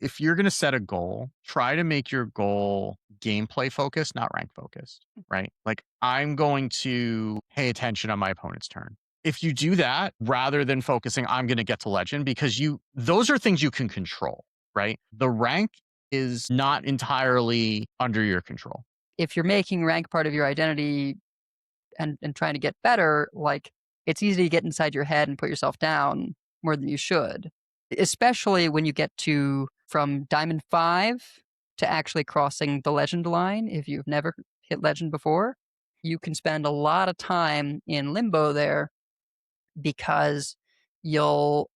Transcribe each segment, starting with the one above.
if you're going to set a goal, try to make your goal gameplay focused, not rank focused, right? Like I'm going to pay attention on my opponent's turn. If you do that rather than focusing, I'm going to get to legend because those are things you can control, right? The rank is not entirely under your control. If you're making rank part of your identity and trying to get better, like it's easy to get inside your head and put yourself down more than you should, especially when you get to from Diamond 5 to actually crossing the legend line. If you've never hit legend before, you can spend a lot of time in limbo there because you'll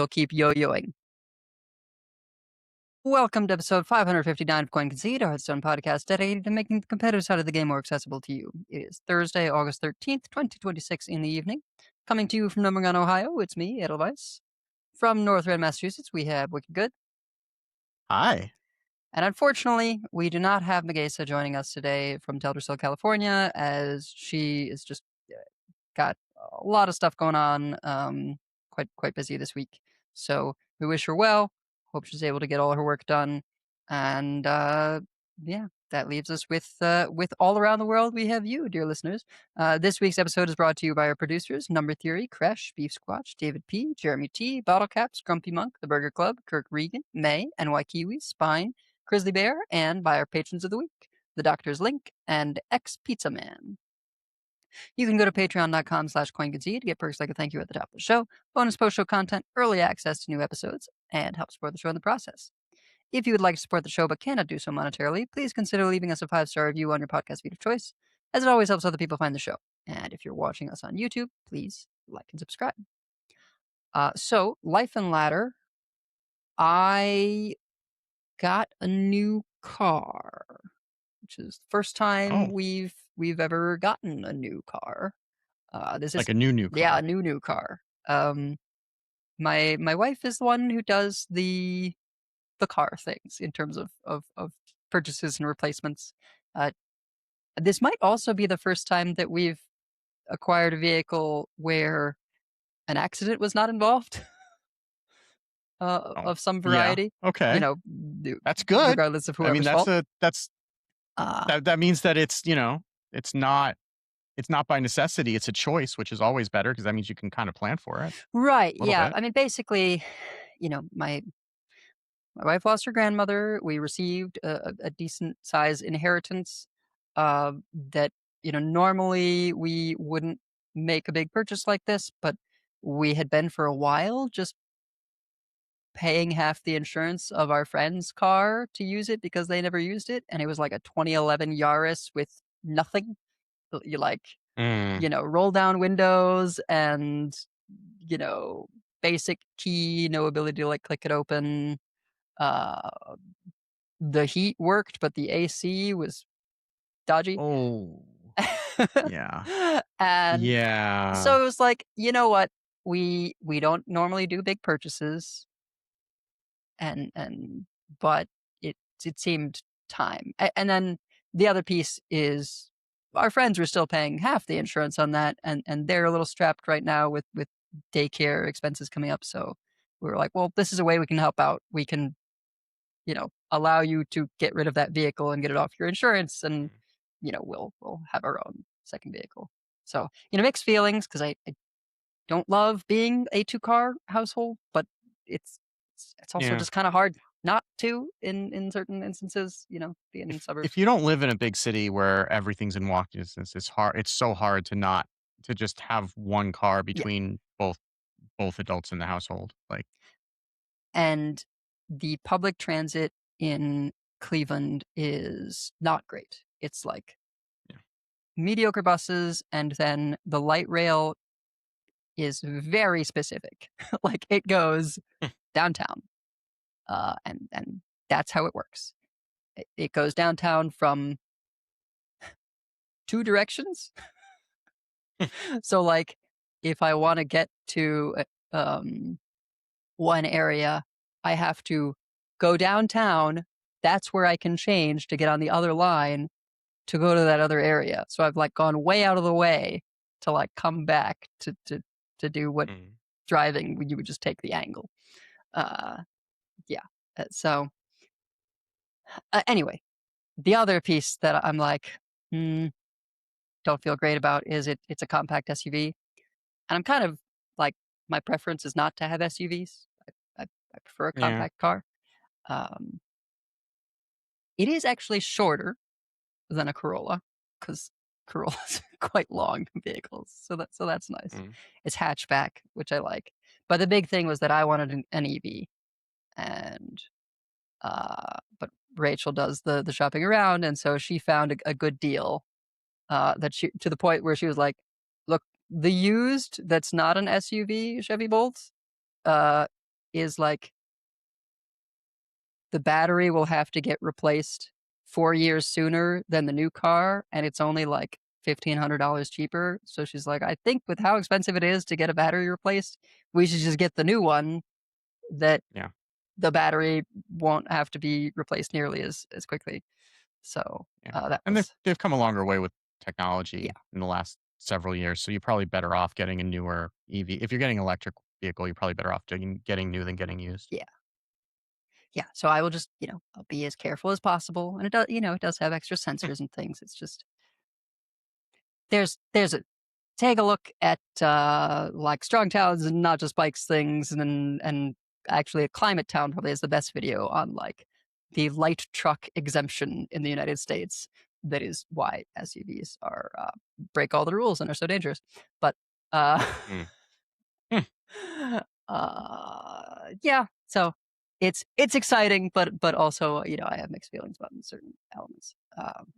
keep yo-yoing. Welcome to episode 559 of Concede, a Hearthstone podcast dedicated to making the competitive side of the game more accessible to you. It is Thursday, August 13th, 2026 in the evening. Coming to you from Number One, Ohio, it's me, Edelweiss. From North Red, Massachusetts, we have Wicked Good. Hi. And unfortunately, we do not have Megasa joining us today from Teldrassil, California, as she is just got a lot of stuff going on, quite busy this week. So we wish her well. Hope she's able to get all her work done. And yeah, that leaves us with all around the world. We have you, dear listeners. This week's episode is brought to you by our producers: Number Theory, Kresh, Beef Squatch, David P, Jeremy T, Bottle Caps, Grumpy Monk, The Burger Club, Kirk Regan, May, NY Kiwi, Spine, Grizzly Bear, and by our patrons of the week, The Doctor's Link and Ex Pizza Man. You can go to patreon.com/CoinConcede to get perks like a thank you at the top of the show, bonus post-show content, early access to new episodes, and help support the show in the process. If you would like to support the show but cannot do so monetarily, please consider leaving us a 5-star review on your podcast feed of choice, as it always helps other people find the show. And if you're watching us on YouTube, please like and subscribe. So, Life and Ladder, I got a new car, which is the first time Oh, we've ever gotten a new car. This is like a new car. yeah, a new car. My wife is the one who does the car things in terms of purchases and replacements. This might also be the first time that we've acquired a vehicle where an accident was not involved, Oh, of some yeah. variety. You Okay. know, That's good. regardless of I mean, whoever's fault. Uh, that means that it's not by necessity. It's a choice, which is always better because that means you can kind of plan for it right, a little yeah. bit. I mean, basically, my wife lost her grandmother. We received a decent size inheritance that, normally we wouldn't make a big purchase like this, but we had been for a while just paying half the insurance of our friend's car to use it because they never used it. And it was like a 2011 Yaris with nothing. You Mm. roll down windows and, you know, basic key, no ability to click it open. Uh, the heat worked, but the AC was dodgy. Oh, yeah. And Yeah. so it was like, you know what? We don't normally do big purchases, and but it seemed time. And then the other piece is our friends were still paying half the insurance on that, and they're a little strapped right now with daycare expenses coming up. So we were like, well, this is a way we can help out. We can allow you to get rid of that vehicle and get it off your insurance, and we'll have our own second vehicle. So mixed feelings because I don't love being a 2-car household, but it's also Yeah. just kind of hard not to in certain instances. Being in If suburbs. you don't live in a big city where everything's in walking distance, it's hard. It's so hard to just have one car Yeah, between both adults in the household. Like, and the public transit in Cleveland is not great. It's like yeah. mediocre buses, and then the light rail is very specific. Like it goes downtown, and that's how it works. It goes downtown from 2 directions. So like if I want to get to one area, I have to go downtown. That's where I can change to get on the other line to go to that other area. So I've gone way out of the way to come back to do what Mm. driving you would just take the angle. Uh, yeah. So anyway, the other piece that I'm like, hmm, don't feel great about is it's a compact SUV, and I'm kind of like my preference is not to have SUVs. I prefer a Yeah. compact car. Um, it is actually shorter than a Corolla because Corollas are quite long vehicles, so that's nice. Mm. It's hatchback, which I like. But the big thing was that I wanted an EV, and but Rachel does the shopping around, and so she found a good deal that she to the point where she was like, "Look, the used that's not an SUV Chevy Bolt uh, is like the battery will have to get replaced 4 years sooner than the new car, and it's only like $1,500 cheaper." So she's like, "I think with how expensive it is to get a battery replaced, we should just get the new one that Yeah. the battery won't have to be replaced nearly as quickly." So Yeah. that And was they've come a longer way with yeah, technology in the last several years. So you're probably better off getting a newer EV. If you're getting electric vehicle, you're probably better off getting new than getting used. yeah. Yeah, so I will just, I'll be as careful as possible, and it does have extra Hmm. sensors and things. It's just there's a take a look at like strong towns and not just bikes things, and actually a climate town probably is the best video on like the light truck exemption in the United States. That is why SUVs are break all the rules and are so dangerous. But uh, Mm. Hmm. yeah, so it's exciting, but also I have mixed feelings about certain elements.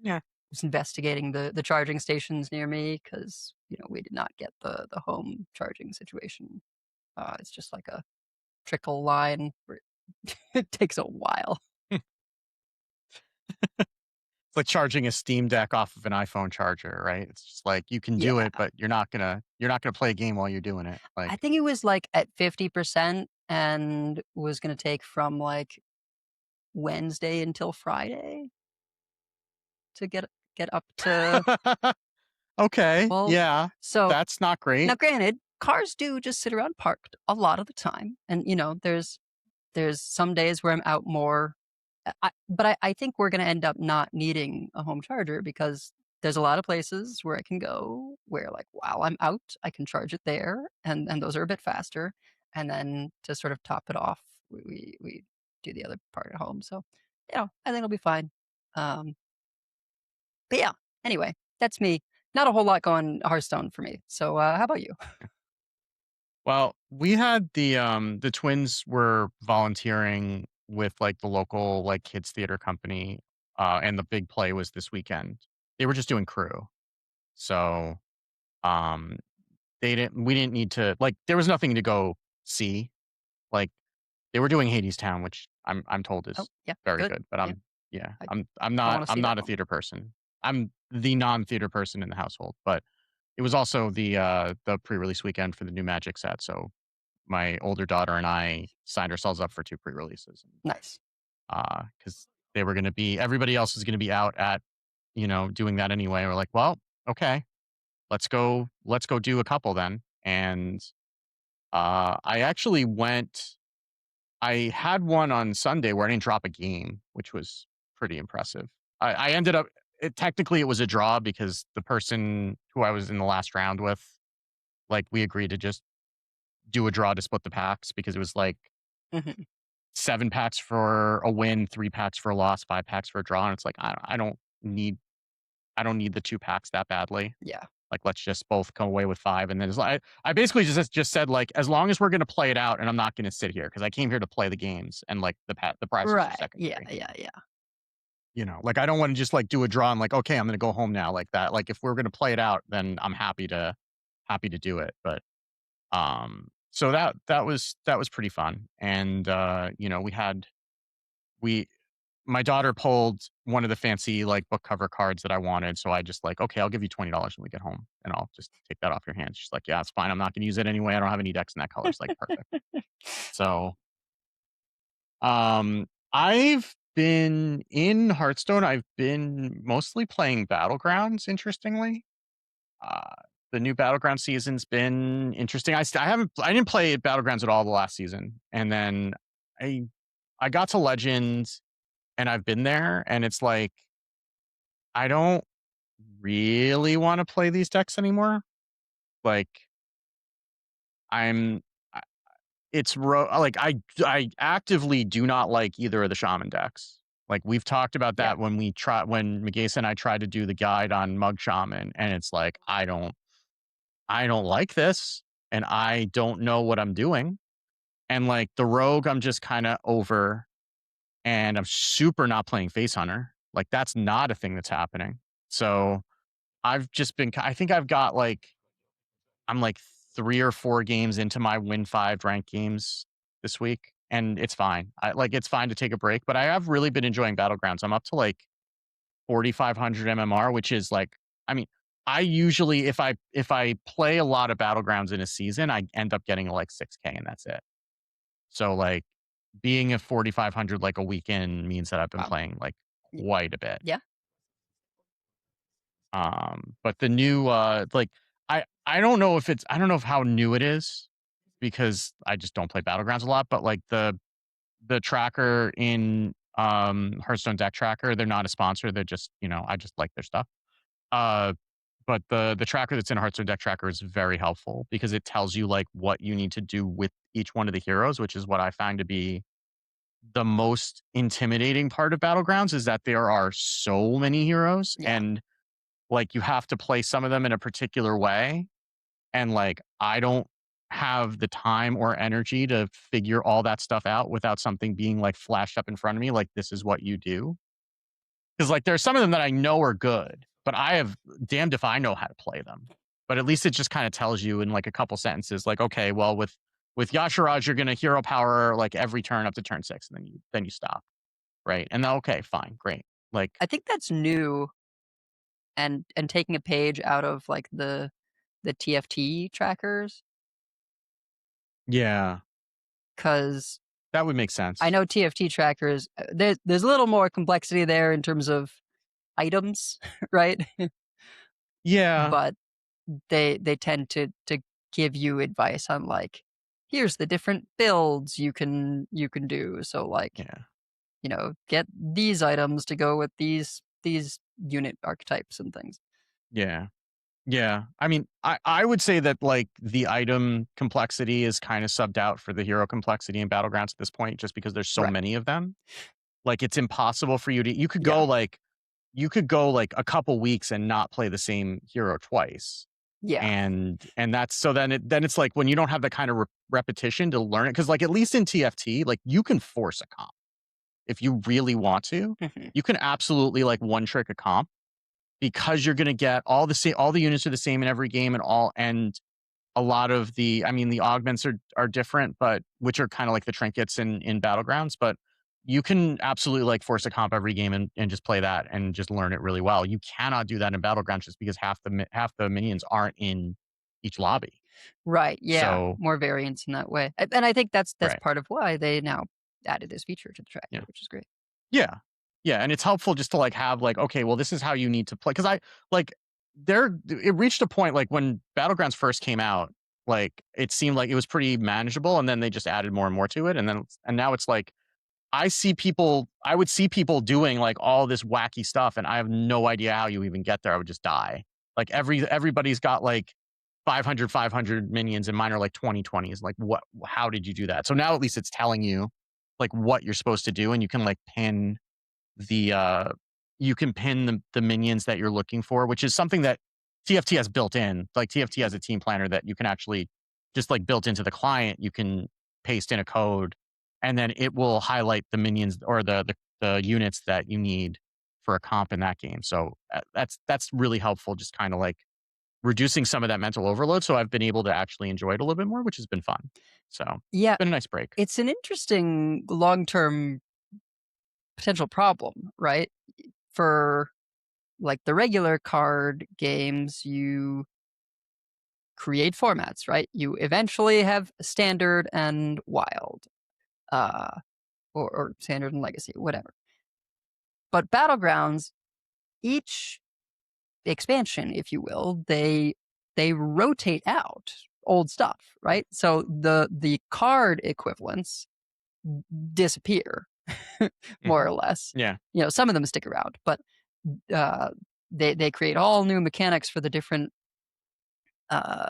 Yeah. Was investigating the charging stations near me because we did not get the home charging situation. It's just like a trickle line where it takes a while. It's like charging a Steam Deck off of an iPhone charger, right? It's just like you can Yeah, do it, but you're not gonna play a game while you're doing it. I Like, think it was like at 50% and was gonna take from like Wednesday until Friday to get up to okay, well. yeah, So that's not now, great. granted, cars do just sit around parked a lot of the time, and there's some days where I'm out more. But I think we're gonna end up not needing a home charger because there's a lot of places where I can go where, like, while I'm out, I can charge it there, and those are a bit faster. And then to sort of top it off, we do the other part at home. So, I think it'll be fine. Um, but yeah, anyway, that's me. Not a whole lot going Hearthstone for me. So, how about you? Well, we had the twins were volunteering with, like, the local, like, kids theater company, and the big play was this weekend. They were just doing crew. So, um, we didn't need to like, there was nothing to go see. Like, they were doing Hadestown, which I'm told Oh, is yeah, very good. good, but Yeah, yeah, I I'm I not wanna I'm see that not a one. theater person. I'm the non-theater person in the household, but it was also the pre-release weekend for the new Magic set, so my older daughter and I signed ourselves up for 2 pre-releases, Nice. because they were gonna be everybody else is gonna be out at, doing that anyway. We're like, "Well, okay, let's go do a couple then," and, I actually went I had one on Sunday where I didn't drop a game, which was pretty impressive. I ended up technically, it was a draw because the person who I was in the last round with, like, we agreed to just do a draw to split the packs because it was, like, Mhm. 7 packs for a win, 3 packs for a loss, 5 packs for a draw, and it's like, need I don't need the 2 packs that badly. Yeah. Like, let's just both come away with 5, and then it's like I basically just said, like, "As long as we're gonna play it out and I'm not gonna sit here because I came here to play the games and, like, the prizes are Right. Yeah, secondary." yeah, yeah. Like, I don't wanna just, like, do a draw. I'm like, "Okay, I'm gonna go home now," like that. Like, if we're gonna play it out, then I'm happy to do it, but, so that was pretty fun, and, we my daughter pulled one of the fancy, like, book cover cards that I wanted, so I just like, "Okay, I'll give you $20 when we get home, and I'll just take that off your hands." She's like, "Yeah, it's fine. I'm not gonna use it anyway. I don't have any decks in that color." It's like, "Perfect." So, I've been in Hearthstone, I've been mostly playing Battlegrounds, interestingly. Uh, the new Battleground season's been interesting. I didn't play Battlegrounds at all the last season, and then I I got to Legends and I've been there, and it's like I don't really want to play these decks anymore. Like I'm I- like I actively do not like either of the shaman decks. Like we've talked about Yeah. that when Megasa and I tried to do the guide on Mug Shaman, and it's like I don't like this, and I don't know what I'm doing. And like the rogue, I'm just kind of over, and I'm super not playing Face Hunter. Like that's not a thing that's happening. So I've just been, I think I've got like, I'm like 3 or 4 games into my Win 5 ranked games this week, and it's fine. It's fine to take a break, but I have really been enjoying Battlegrounds. I'm up to like 4,500 MMR, which is like, I mean, I usually, if I play a lot of Battlegrounds in a season, I end up getting like 6K and that's it. So like being at 4,500 like a weekend means that I've been Wow. playing like Y- quite a bit. Yeah. But the new I don't know if it's I don't know if how new it is because I just don't play Battlegrounds a lot, but like the tracker in Hearthstone deck tracker, they're not a sponsor. They're just, I just like their stuff. Uh but the tracker that's in Hearthstone deck tracker is very helpful because it tells you like what you need to do with each one of the heroes, which is what I find to be the most intimidating part of Battlegrounds is that there are so many heroes Yeah. and like you have to play some of them in a particular way. And like I don't have the time or energy to figure all that stuff out without something being like flashed up in front of me, like this is what you do. Because like there's some of them that I know are good, but I have damned if I know how to play them. But at least it just kind of tells you in like a couple sentences, like, okay, well, with Yasharaj, you're gonna hero power like every turn up to turn 6, and then you stop. Right. And then okay, fine, great. Like, I think that's new and taking a page out of like the TFT trackers, yeah, because that would make I sense. know TFT trackers. There's a little more complexity there in terms of items, right? Yeah. But they tend to give you advice on like, here's the different builds you can do. So like, Yeah. get these items to go with these unit archetypes and things. Yeah. Yeah. I mean, I would say that like the item complexity is kind of subbed out for the hero complexity in Battlegrounds at this point, just because there's so Right. many of them. Like it's impossible for you to Yeah. you could go like a couple weeks and not play the same hero twice. Yeah. And that's so then it's like when you don't have that kind of repetition to learn it, because like at least in TFT, like you can force a comp if you really want to. Mhm. You can absolutely like one trick a comp because you're going to get all the units are the same in every game and a lot of the augments are different, but which are kind of like the trinkets in Battlegrounds, but you can absolutely like force a comp every game and just play that and just learn it really well. You cannot do that in Battlegrounds just because half the minions aren't in each lobby. Right. Yeah. So, More variance in that way. And I think that's right. part of why they now added this feature to the Yeah. tracker, which is great. Yeah. Yeah, and it's helpful just to, like, have, like, okay, well, this is how you need to play. Because like, it reached a point, like, when Battlegrounds first came out, like, it seemed like it was pretty manageable, and then they just added more and more to it, and now it's like, I would see people doing, like, all this wacky stuff, and I have no idea how you even get there. I would just die. Like, everybody's got, like, 500 minions, and mine are, like, 20 20s. Like, how did you do that? So now at least it's telling you, like, what you're supposed to do, and you can, like, pin the you can pin the minions that you're looking for, which is something that TFT has built in. Like TFT has a team planner that you can actually just like built into the client. You can paste in a code, and then it will highlight the minions or the units that you need for a comp in that game. So that's really helpful. Just kind of like reducing some of that mental overload. So I've been able to actually enjoy it a little bit more, which has been fun. So Yeah. it's been a nice break. It's an interesting long-term potential problem, right? For like the regular card games, you create formats, right? You eventually have standard and wild, uh, or standard and legacy, whatever. But battlegrounds, each expansion, if you will, they rotate out old stuff, right? So the card equivalents disappear. more Mhm. or less. Yeah. Some of them stick around, but uh, they create all new mechanics for the different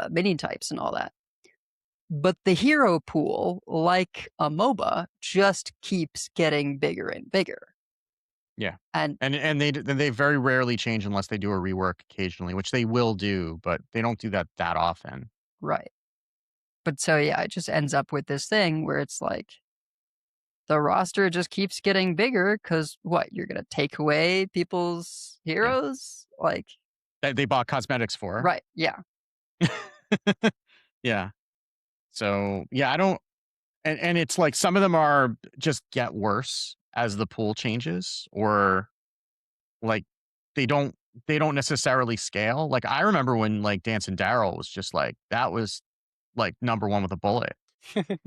minion types and all that. But the hero pool, like a MOBA, just keeps getting bigger and bigger. Yeah. And And they very rarely change unless they do a rework occasionally, which they will do, but they don't do that often. right. But so yeah, it just ends up with this thing where it's like the roster just keeps getting bigger because what? You're gonna take away people's Yeah. heroes? Like, That they bought cosmetics for. right, yeah. Yeah. So, yeah, I don't and it's like some of them are just get worse as the pool changes or like they don't they don't necessarily scale. Like I remember when like Dancing Daryl was just like that was like number 1 with a bullet.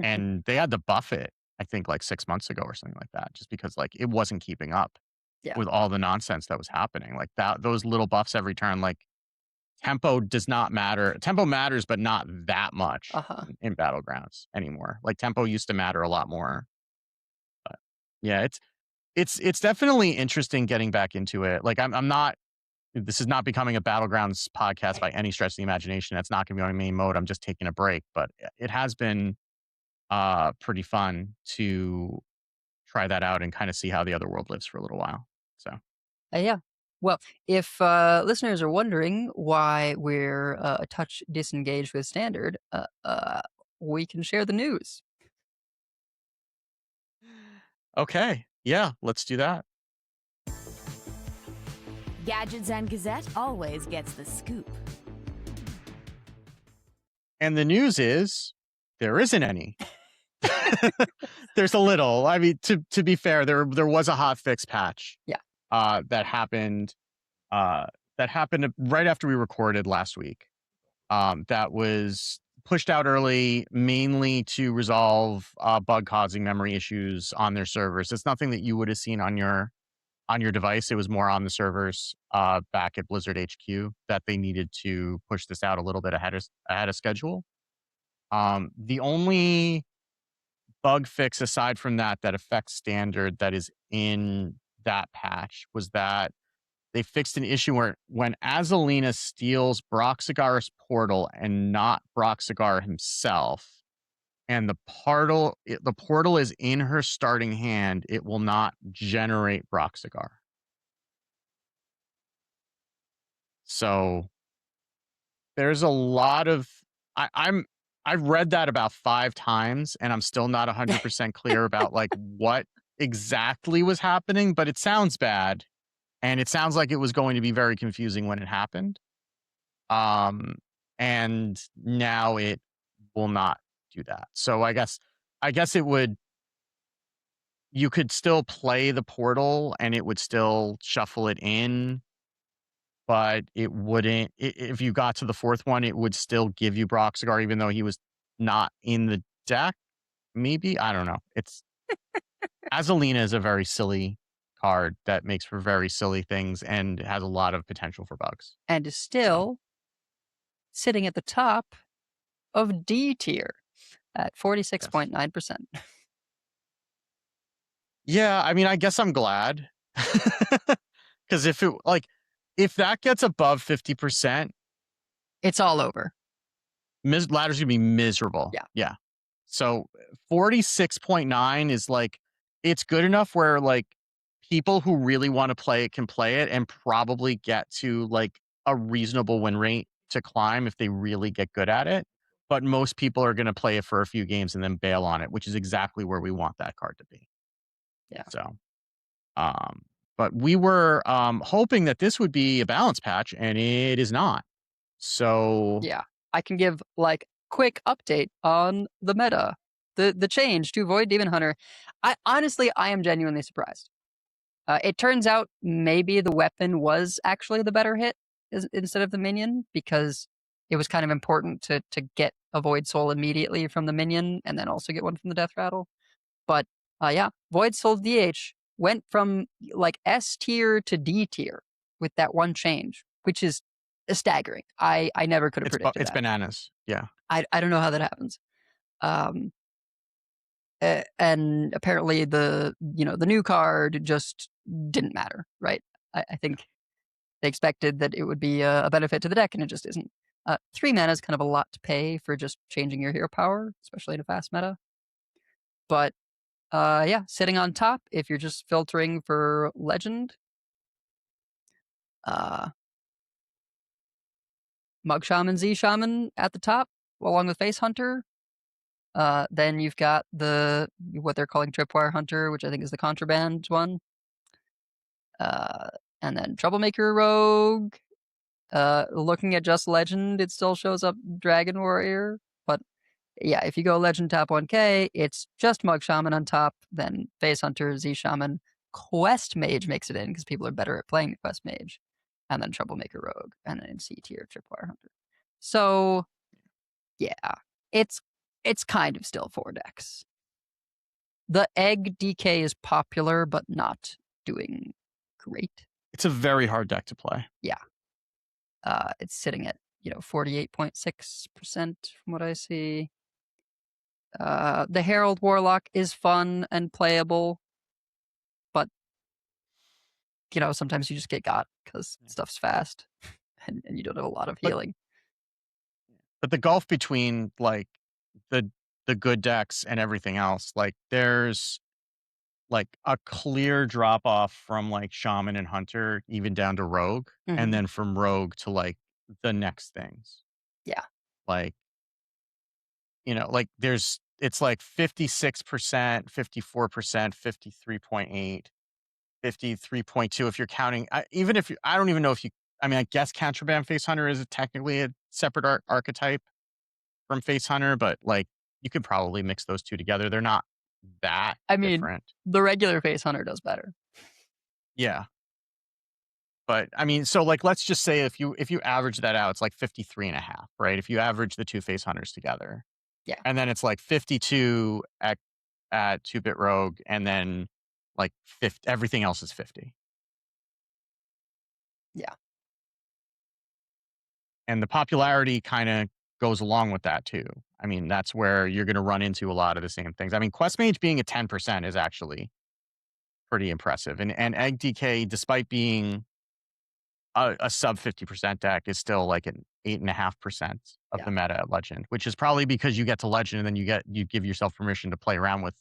And they had to buff it, I think like 6 months ago or something like that, just because like it wasn't keeping up Yeah. with all the nonsense that was happening. Like that those little buffs every turn, like tempo does not matter. Tempo matters, but not that much Uh-huh. in Battlegrounds anymore. Like tempo used to matter a lot more. But yeah, it's definitely interesting getting back into it. Like I'm not this is not becoming a Battlegrounds podcast by any stretch of the imagination. That's not gonna be my main mode. I'm just taking a break. But it has been pretty fun to try that out and kind of see how the other world lives for a little while. So Yeah. Well, if listeners are wondering why we're a touch disengaged with standard, we can share the news. okay, yeah, let's do that. Gadgets and Gazette always gets the scoop. And the news is there isn't any. There's a little. I mean, to be fair, there was a hotfix patch. Yeah. That happened. That happened right after we recorded last week. That was pushed out early, mainly to resolve bug causing memory issues on their servers. It's nothing that you would have seen on your device. It was more on the servers back at Blizzard HQ that they needed to push this out a little bit ahead of schedule. The only bug fix aside from that affects standard that is in that patch was that they fixed an issue where when Azalina steals Broxigar's portal and not Broxigar himself, and the portal is in her starting hand, it will not generate Broxigar. So there's a lot of I've read that about 5 times and I'm still not 100% clear about like what exactly was happening, but it sounds bad and it sounds like it was going to be very confusing when it happened. Um and now it will not do that. So I guess it would you could still play the portal and it would still shuffle it in, but it wouldn't if you got to the 4th one, it would still give you Broxigar even though he was not in the deck, maybe? I don't know. It's Azalina is a very silly card that makes for very silly things and has a lot of potential for bugs. And is So, still sitting at the top of D tier at yes. 46.9%. Yeah, I mean, I guess I'm glad. Because if that gets above 50%, It's all over. ladder's gonna be miserable. Yeah. Yeah. So 46.9 is like it's good enough where like people who really want to play it can play it and probably get to like a reasonable win rate to climb if they really get good at it. But most people are going to play it for a few games and then bail on it, which is exactly where we want that card to be. Yeah. So, um, but we were hoping that this would be a balance patch, and it is not. So, Yeah. I can give like quick update on the meta. The change to Void Demon Hunter. I am genuinely surprised. It turns out maybe the weapon was actually the better hit instead of the minion because it was kind of important to get a Void Soul immediately from the minion and then also get one from the Death Rattle. But yeah, Void Soul DH went from like S tier to D tier with that one change, which is staggering. I never could have predicted it's that. bananas. Yeah. I don't know how that happens. Um, and apparently the new card just didn't matter, right? I think they expected that it would be a benefit to the deck, and it just isn't. 3 mana is kind of a lot to pay for just changing your hero power, especially in a fast meta. But yeah, sitting on top, if you're just filtering for legend, Mug Shaman, Z Shaman at the top, along with Face Hunter. Then you've got what they're calling Tripwire Hunter, which I think is the contraband one. And then Troublemaker Rogue. Looking at just Legend, it still shows up Dragon Warrior. But yeah, if you go Legend top 1k, it's just Mug Shaman on top, then Face Hunter, Z Shaman. Quest Mage makes it in because people are better at playing the Quest Mage. And then Troublemaker Rogue, and then in C tier Tripwire Hunter. So yeah, it's kind of still 4 decks. The Egg DK is popular, but not doing great. It's a very hard deck to play. Yeah. It's sitting at 48.6% from what I see. The Herald Warlock is fun and playable, but sometimes you just get got because stuff's fast and you don't have a lot of healing. But the gulf between like the good decks and everything else, like there's like a clear drop off from like Shaman and Hunter even down to Rogue, and then from Rogue to like the next things. Yeah. Like like it's like 56%, 54%, 53.8, 53.2 if you're counting. I don't even know if you. I mean, I guess Contraband Face Hunter is technically a separate archetype from Face Hunter, but like you could probably mix those two together. They're not that different. The regular Face Hunter does better. Yeah. But I mean, so like let's just say if you average that out, it's like 53.5, right? If you average the two Face Hunters together. Yeah. And then it's like 52 at 2-bit Rogue, and then like 50, everything else is 50. Yeah. And the popularity kind of goes along with that too. I mean, that's where you're going to run into a lot of the same things. I mean, Quest Mage being at 10% is actually pretty impressive. And Egg DK, despite being a sub 50% deck, is still like an 8.5% of the meta at Legend, which is probably because you get to Legend and then you give yourself permission to play around with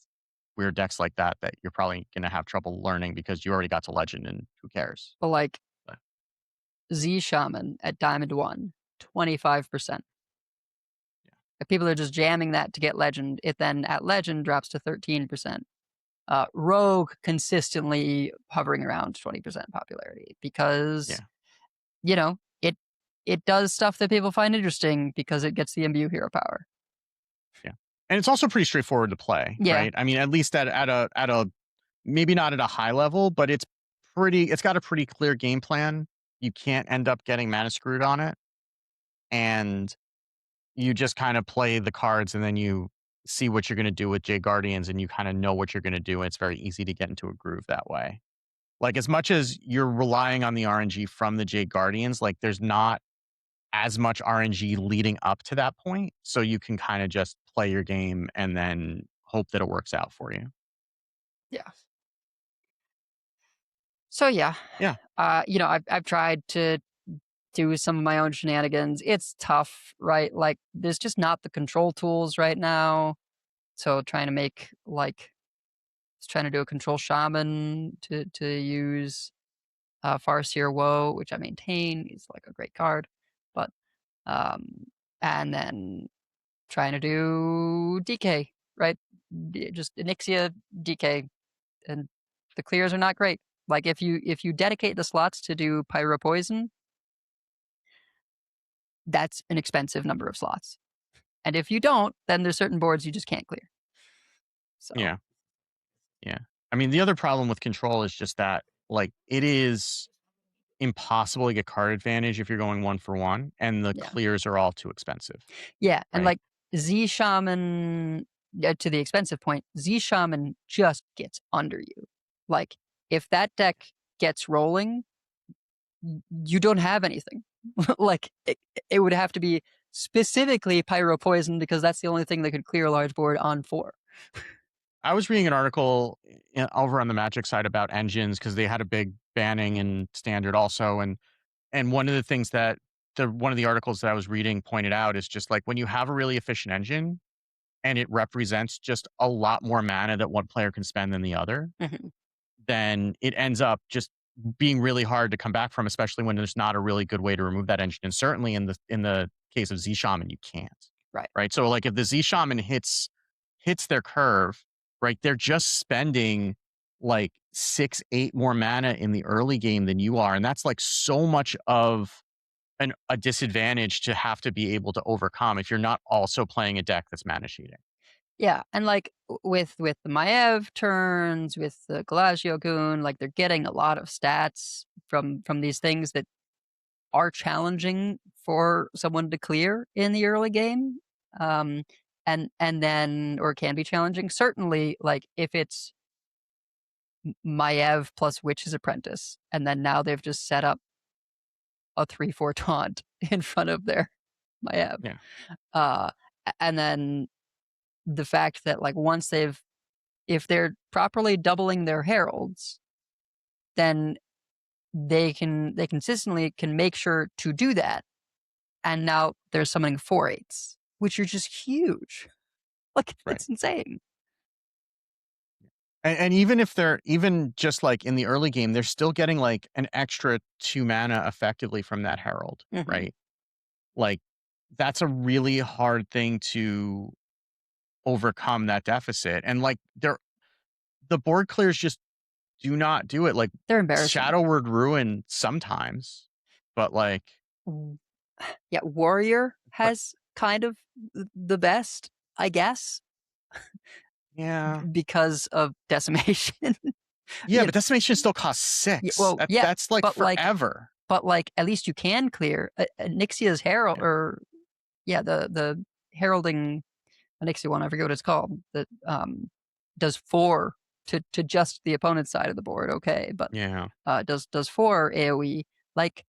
weird decks like that you're probably going to have trouble learning because you already got to Legend and who cares? But like Z Shaman at Diamond 1, 25%. Yeah. If people are just jamming that to get Legend, it then at Legend drops to 13%. Rogue consistently hovering around 20% popularity because, it does stuff that people find interesting because it gets the imbue hero power. Yeah. And it's also pretty straightforward to play, right? I mean, at least at a maybe not at a high level, but it's got a pretty clear game plan. You can't end up getting mana screwed on it. And you just kind of play the cards and then you see what you're going to do with Jade Guardians and you kind of know what you're going to do. And it's very easy to get into a groove that way. Like as much as you're relying on the RNG from the Jade Guardians, like there's not as much RNG leading up to that point. So you can kind of just play your game and then hope that it works out for you. Yeah. So yeah. Yeah. I've tried to do some of my own shenanigans. It's tough, right? Like there's just not the control tools right now. So trying to do a control shaman to use Farseer Woe, which I maintain is like a great card. But and then trying to do DK, right? Just Onyxia DK. And the clears are not great. Like if you dedicate the slots to do Pyro Poison, that's an expensive number of slots. And if you don't, then there's certain boards you just can't clear. So yeah. I mean, the other problem with control is just that like it is impossible to get card advantage if you're going 1-for-1, and the clears are all too expensive. Yeah, and like Z Shaman, to the expensive point, Z Shaman just gets under you. Like if that deck gets rolling, you don't have anything. Like it would have to be specifically Pyro Poison because that's the only thing that could clear a large board on 4. I was reading an article over on the Magic side about engines because they had a big banning in Standard also, and one of the things that one of the articles that I was reading pointed out is just like when you have a really efficient engine and it represents just a lot more mana that one player can spend than the other, Mhm. then it ends up just being really hard to come back from, especially when there's not a really good way to remove that engine. And certainly in the case of Z Shaman, you can't. Right. Right. So like if the Z Shaman hits their curve, right, they're just spending like 6, 8 more mana in the early game than you are. And that's like so much of a disadvantage to have to be able to overcome if you're not also playing a deck that's mana cheating. Yeah, and like with the Maev turns, with the Galagiogoon, like they're getting a lot of stats from these things that are challenging for someone to clear in the early game. Um, and then or can be challenging. Certainly, like if it's Maev plus Witch's Apprentice, and then now they've just set up a 3/4 taunt in front of their Maev. Yeah. Uh, and then the fact that like once if they're properly doubling their heralds, then they consistently can make sure to do that. And now they're summoning 4/8s, which are just huge. Like Right. it's insane. And even if they're even just like in the early game, they're still getting like an extra 2 mana effectively from that herald, Mhm. right? Like that's a really hard thing to overcome that deficit. And like the board clears just do not do it. Like They're embarrassing. Shadow Word Ruin sometimes, but like Mm. Yeah, Warrior but has kind of the best, I guess, yeah. because of decimation. Yeah, You know, but Decimation still costs 6. well, yeah, That's like but like forever. at least you can clear Nixia's Herald, Yeah. or yeah, the heralding Nixie one, I forget what it's called, that does 4 to just the opponent's side of the board. Okay, but Yeah. does 4 AOE. Like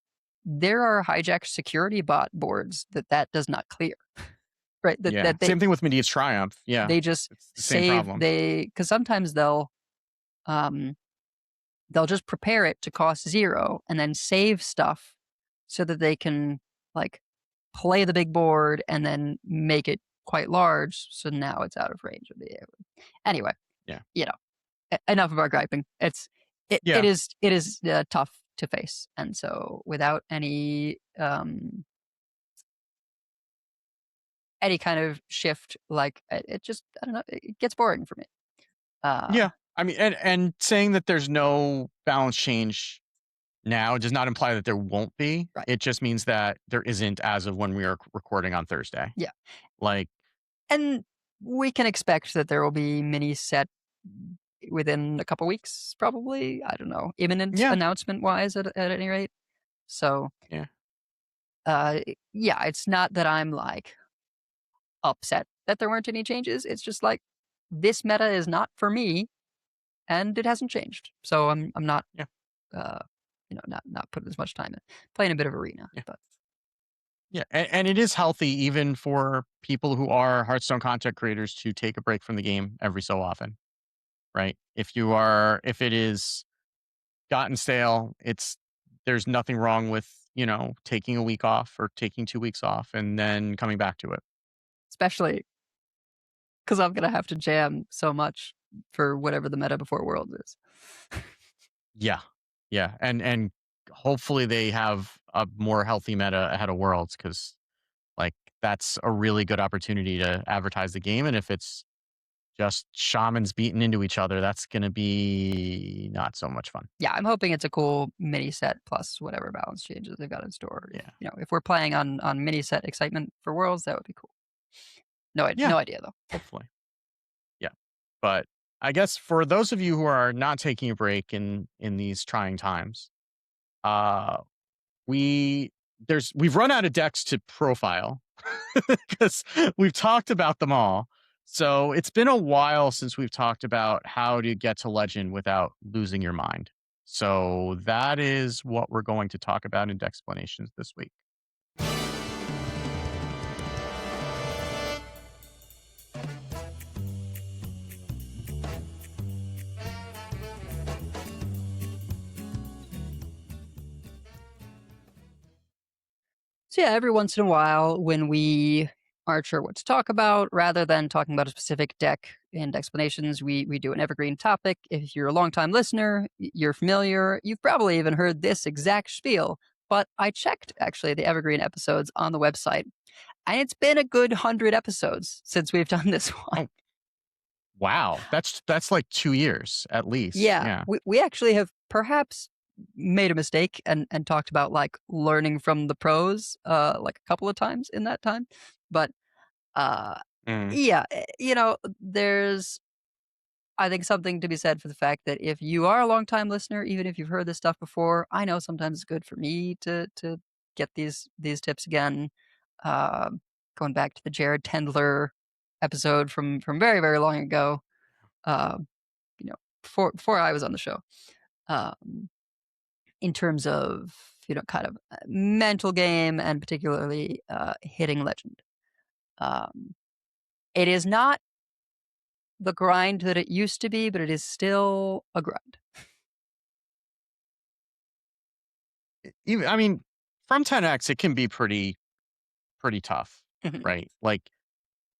there are hijacked security bot boards that does not clear, right? That Yeah. that Same thing with Media's Triumph. Yeah. they just It's the same save problem. because sometimes um they'll just prepare it to cost 0 and then save stuff so that they can like play the big board and then make it quite large. So now it's out of range of the AoE. Anyway, Yeah. enough about griping. It Yeah. is tough to face, and so without any kind of shift, like it just I don't know, it gets boring for me. Yeah. I mean, and saying that there's no balance change now does not imply that there won't be. Right. It just means that there isn't as of when we are recording on Thursday. Yeah. Like, And we can expect that there will be mini set within a couple weeks, probably. I don't know, imminent yeah. announcement wise, at any rate. So, Yeah. yeah, it's not that I'm like upset that there weren't any changes. It's just like this meta is not for me, and it hasn't changed. So I'm not, Yeah. uh, not putting as much time in playing a bit of arena, Yeah. but. Yeah. And it is healthy even for people who are Hearthstone content creators to take a break from the game every so often. Right. If it is gotten stale, there's nothing wrong with, taking a week off or taking 2 weeks off and then coming back to it. Especially because I'm gonna have to jam so much for whatever the meta before Worlds is. Yeah. Yeah. And hopefully they have a more healthy meta ahead of Worlds because like that's a really good opportunity to advertise the game. And if it's just shamans beating into each other, that's going to be not so much fun. Yeah, I'm hoping it's a cool mini set plus whatever balance changes they've got in store. Yeah. If we're playing on mini set excitement for Worlds, that would be cool. No Yeah. idea though. Hopefully. Yeah. But I guess for those of you who are not taking a break in these trying times, we've run out of decks to profile because we've talked about them all. So it's been a while since we've talked about how to get to Legend without losing your mind. So that is what we're going to talk about in Dexplanations this week. So yeah, every once in a while, when we aren't sure what to talk about, rather than talking about a specific deck and explanations, we do an evergreen topic. If you're a longtime listener, you're familiar. You've probably even heard this exact spiel. But I checked actually the evergreen episodes on the website, and it's been a good 100 episodes since we've done this one. Oh, wow. That's like 2 years at least. Yeah, Yeah. we actually have perhaps made a mistake and talked about like learning from the pros like a couple of times in that time. But uh Mm. yeah, there's I think something to be said for the fact that if you are a long time listener, even if you've heard this stuff before, I know sometimes it's good for me to get these tips again. Um Going back to the Jared Tendler episode from very, very long ago. Um, you know, before I was on the show. Um in terms of kind of mental game and particularly hitting legend. Um, it is not the grind that it used to be, but it is still a grind. Even I mean, from 10x, it can be pretty tough, Mhm, right? Like,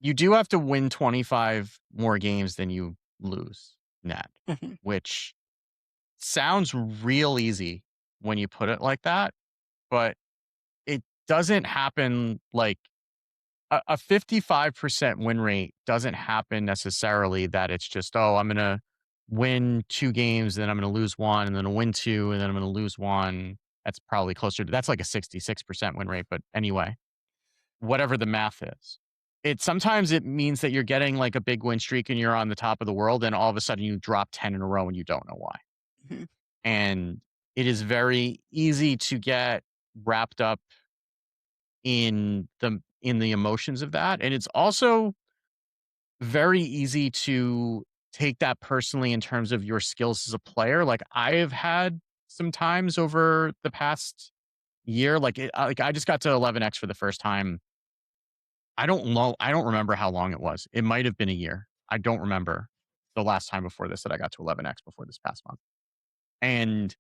you do have to win 25 more games than you lose net, mhm, which sounds real easy when you put it like that, but it doesn't happen like a 55% win rate doesn't happen necessarily that it's just, oh, I'm going to win 2 games, then I'm going to lose one, and then I'll win two, and then I'm going to lose one. That's probably closer to that's like a 66% win rate. But anyway, whatever the math is. Sometimes it means that you're getting like a big win streak and you're on the top of the world, and all of a sudden you drop 10 in a row and you don't know why. mhm. And it is very easy to get wrapped up in the emotions of that. And it's also very easy to take that personally in terms of your skills as a player. Like I have had some times over the past year, like I just got to 11x for the first time. I don't know. I don't remember how long it was. It might have been a year. I don't remember the last time before this that I got to 11x before this past month. And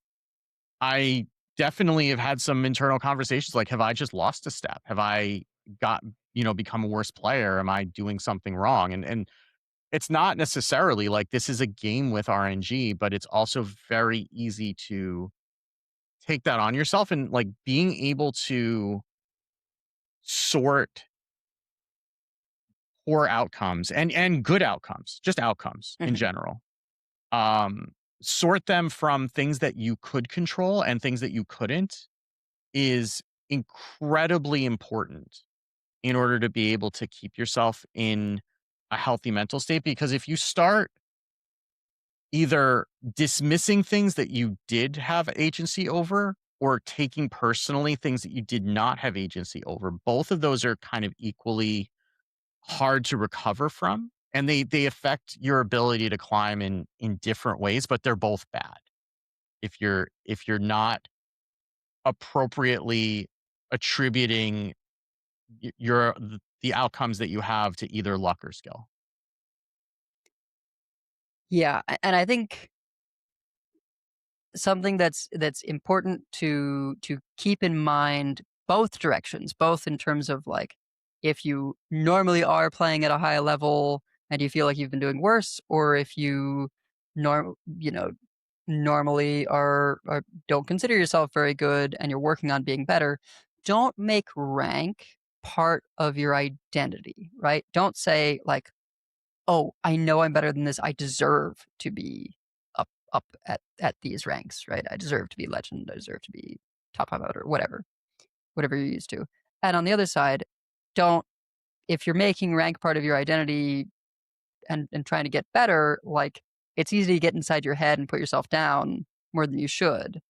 I definitely have had some internal conversations like, have I just lost a step? Have I got, become a worse player? Am I doing something wrong? And it's not necessarily like this is a game with RNG, but it's also very easy to take that on yourself and like being able to sort poor outcomes and good outcomes, just outcomes in Mhm. general. Um, sort them from things that you could control and things that you couldn't is incredibly important in order to be able to keep yourself in a healthy mental state. Because if you start either dismissing things that you did have agency over or taking personally things that you did not have agency over, both of those are kind of equally hard to recover from. And they affect your ability to climb in different ways, but they're both bad if you're not appropriately attributing the outcomes that you have to either luck or skill. Yeah, and I think something that's important to keep in mind both directions, both in terms of like if you normally are playing at a high level and you feel like you've been doing worse, or if you norm you know normally are don't consider yourself very good and you're working on being better. Don't make rank part of your identity, right? Don't say like, oh, I know I'm better than this. I deserve to be up at these ranks, right? I deserve to be legend. I deserve to be top 500 or whatever you're used to. And on the other side, don't if you're making rank part of your identity and trying to get better, like it's easy to get inside your head and put yourself down more than you should.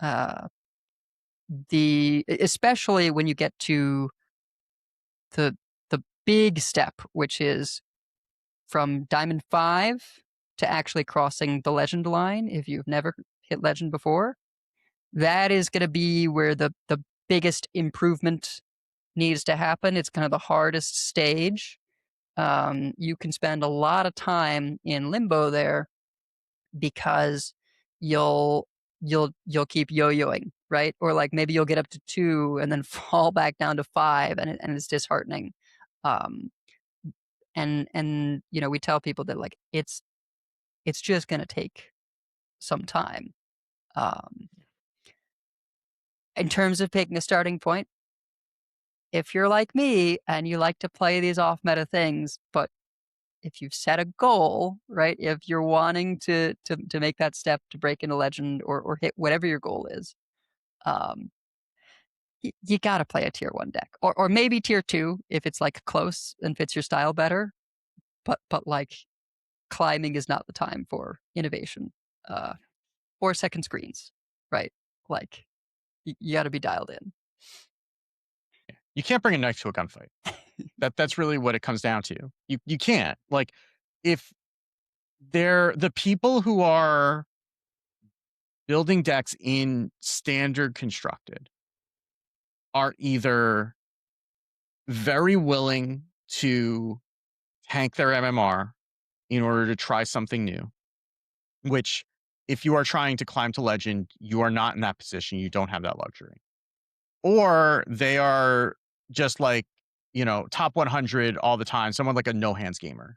Uh, the especially when you get to the the big step, which is from Diamond 5 to actually crossing the Legend line, if you've never hit Legend before, that is gonna be where the biggest improvement needs to happen. It's kind of the hardest stage. You can spend a lot of time in limbo there because you'll you'll keep yo-yoing, right? Or like maybe you'll get up to 2 and then fall back down to 5, and it's disheartening. Um, and we tell people that like it's just gonna take some time. Um, in terms of picking a starting point, if you're like me and you like to play these off meta things, but if you've set a goal, right? If you're wanting to make that step to break into legend or hit whatever your goal is, um, you got to play a tier 1 deck, or maybe tier 2 if it's like close and fits your style better. But like climbing is not the time for innovation or second screens, right? Like you got to be dialed in. You can't bring a knife to a gunfight. That's really what it comes down to. You can't. Like, if they're the people who are building decks in standard constructed are either very willing to tank their MMR in order to try something new, which if you are trying to climb to legend, you are not in that position. You don't have that luxury. Or they are just like, top 100 all the time, someone like a no hands gamer,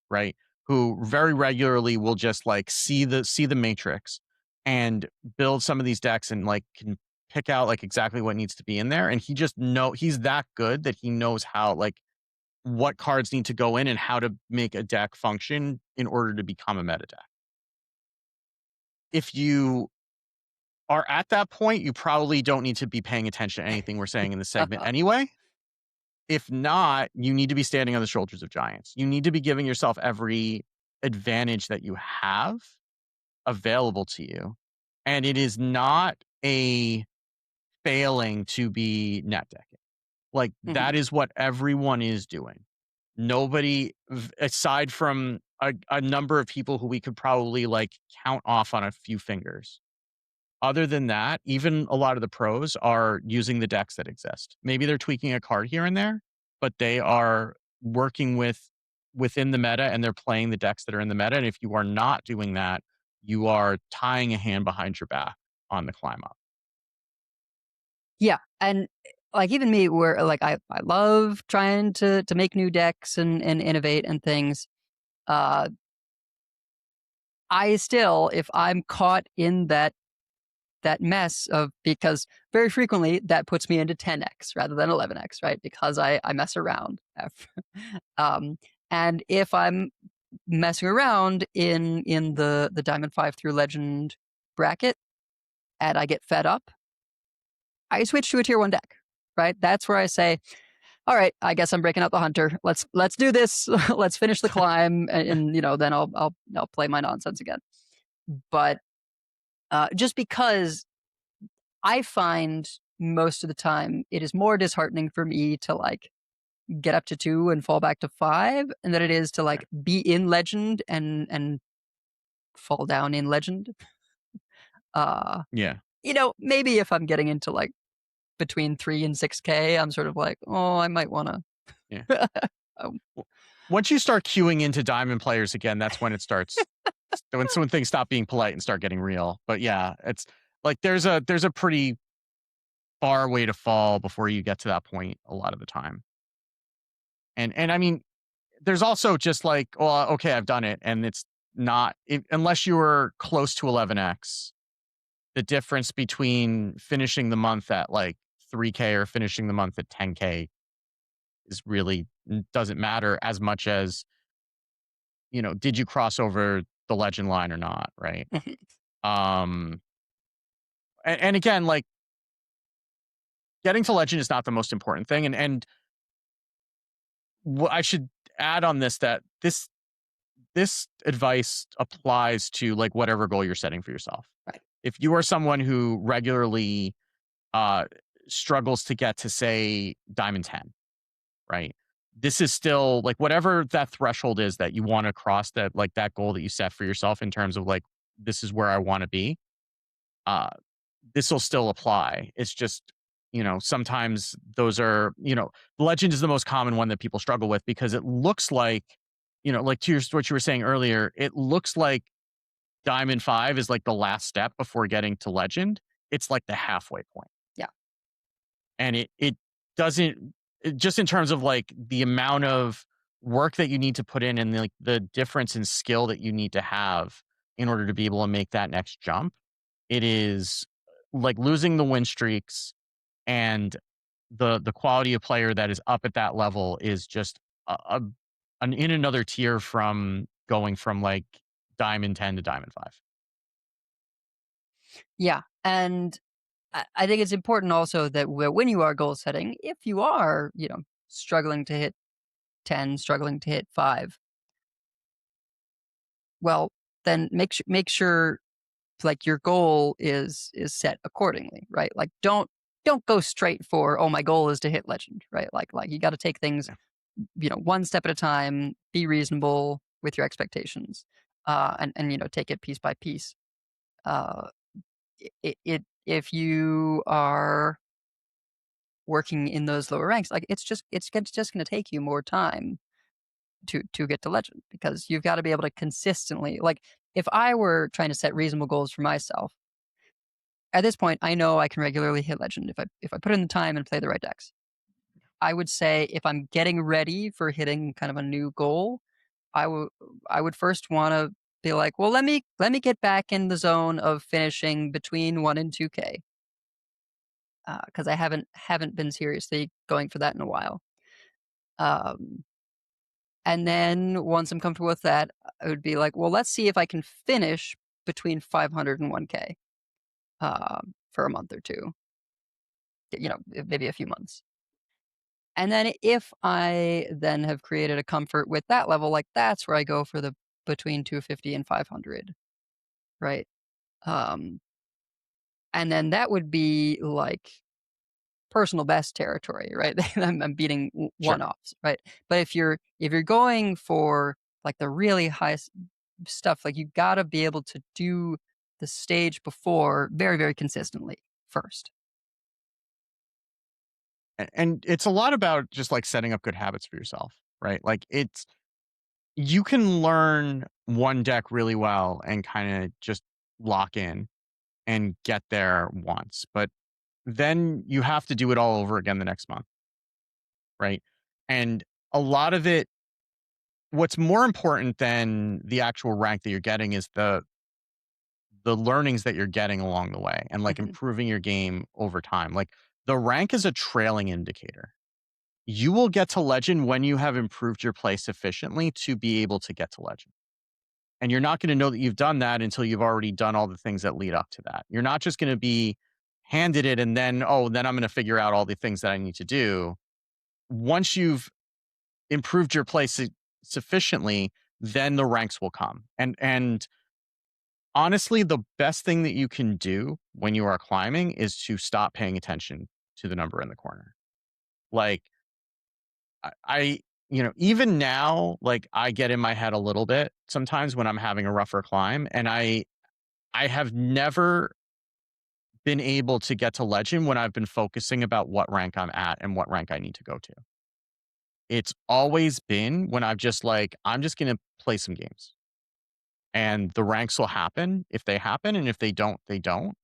right? Who very regularly will just like see the matrix and build some of these decks and like can pick out like exactly what needs to be in there. And he's that good that he knows how, like, what cards need to go in and how to make a deck function in order to become a meta deck. If you are at that point, you probably don't need to be paying attention to anything we're saying in this segment anyway. If not, you need to be standing on the shoulders of giants. You need to be giving yourself every advantage that you have available to you. And it is not a failing to be net decking. Like, that is what everyone is doing. Nobody, aside from a number of people who we could probably like count off on a few fingers. Other than that, even a lot of the pros are using the decks that exist. Maybe they're tweaking a card here and there, but they are working within the meta and they're playing the decks that are in the meta. And if you are not doing that, you are tying a hand behind your back on the climb up. Yeah, and like even me, where like I love trying to make new decks and innovate and things. I still, if I'm caught in that mess of, because very frequently that puts me into 10x rather than 11x, right? Because I mess around. And if I'm messing around in the Diamond 5 through Legend bracket and I get fed up, I switch to a tier 1 deck, right? That's where I say, all right, I guess I'm breaking out the hunter. Let's do this. Let's finish the climb, and then I'll play my nonsense again. But just because I find most of the time it is more disheartening for me to like get up to 2 and fall back to 5, and that it is to like be in legend and fall down in legend. Yeah. Maybe if I'm getting into like between 3 and 6K, I'm sort of like, oh, I might want to. Yeah. Once you start queuing into diamond players again, that's when it starts. when things stop being polite and start getting real. But yeah, it's like there's a pretty far way to fall before you get to that point a lot of the time. And I mean, there's also just like, well, okay, I've done it, and it's not unless you were close to 11x. The difference between finishing the month at like 3K or finishing the month at 10K is really doesn't matter as much as, did you cross over the legend line or not, right? And again, like, getting to legend is not the most important thing. And what I should add on this, that this advice applies to like whatever goal you're setting for yourself. Right. If you are someone who regularly struggles to get to, say, Diamond 10, right? This is still like whatever that threshold is that you want to cross, that like that goal that you set for yourself in terms of like, this is where I want to be. This will still apply. It's just, sometimes those are, legend is the most common one that people struggle with because it looks like, like to what you were saying earlier, it looks like Diamond 5 is like the last step before getting to legend. it's like the halfway point. Yeah. And it doesn't just in terms of like the amount of work that you need to put in and like the difference in skill that you need to have in order to be able to make that next jump. It is like losing the win streaks and the quality of player that is up at that level is just an in another tier from going from like diamond 10 to diamond 5. Yeah. And I think it's important also that when you are goal setting, if you are, struggling to hit 10, struggling to hit 5, well, then make sure like your goal is set accordingly, right? Like don't go straight for, oh, my goal is to hit legend, right? Like you got to take things, Yeah. one step at a time, be reasonable with your expectations, and take it piece by piece. Uh, if you are working in those lower ranks, like it's just going to take you more time to get to legend, because you've got to be able to consistently, like, if I were trying to set reasonable goals for myself at this point, I know I can regularly hit legend if I put in the time and play the right decks. I would say if I'm getting ready for hitting kind of a new goal, I would I would first want to be like, well, let me get back in the zone of finishing between 1 and 2K, because I haven't been seriously going for that in a while. Um, and then once I'm comfortable with that, I would be like, well, let's see if I can finish between 500 and 1K, for a month or two, maybe a few months. And then if I then have created a comfort with that level, like that's where I go for the between 250 and 500, right? Um, and then that would be like personal best territory, right? I'm beating Sure. one-offs, right? But if you're going for like the really high stuff, like you got to be able to do the stage before very, very consistently first. And it's a lot about just like setting up good habits for yourself, right? Like it's you can learn one deck really well and kind of just lock in and get there once, but then you have to do it all over again the next month, right? And a lot of it, what's more important than the actual rank that you're getting is the learnings that you're getting along the way and like Mhm. improving your game over time. Like the rank is a trailing indicator. You will get to legend when you have improved your play sufficiently to be able to get to legend. And you're not going to know that you've done that until you've already done all the things that lead up to that. You're not just going to be handed it and then, oh, then I'm going to figure out all the things that I need to do. Once you've improved your play sufficiently, then the ranks will come. And honestly, the best thing that you can do when you are climbing is to stop paying attention to the number in the corner. Like I even now, like I get in my head a little bit sometimes when I'm having a rougher climb, and I have never been able to get to legend when I've been focusing about what rank I'm at and what rank I need to go to. It's always been when I've just like, I'm just going to play some games and the ranks will happen if they happen. And if they don't, they don't.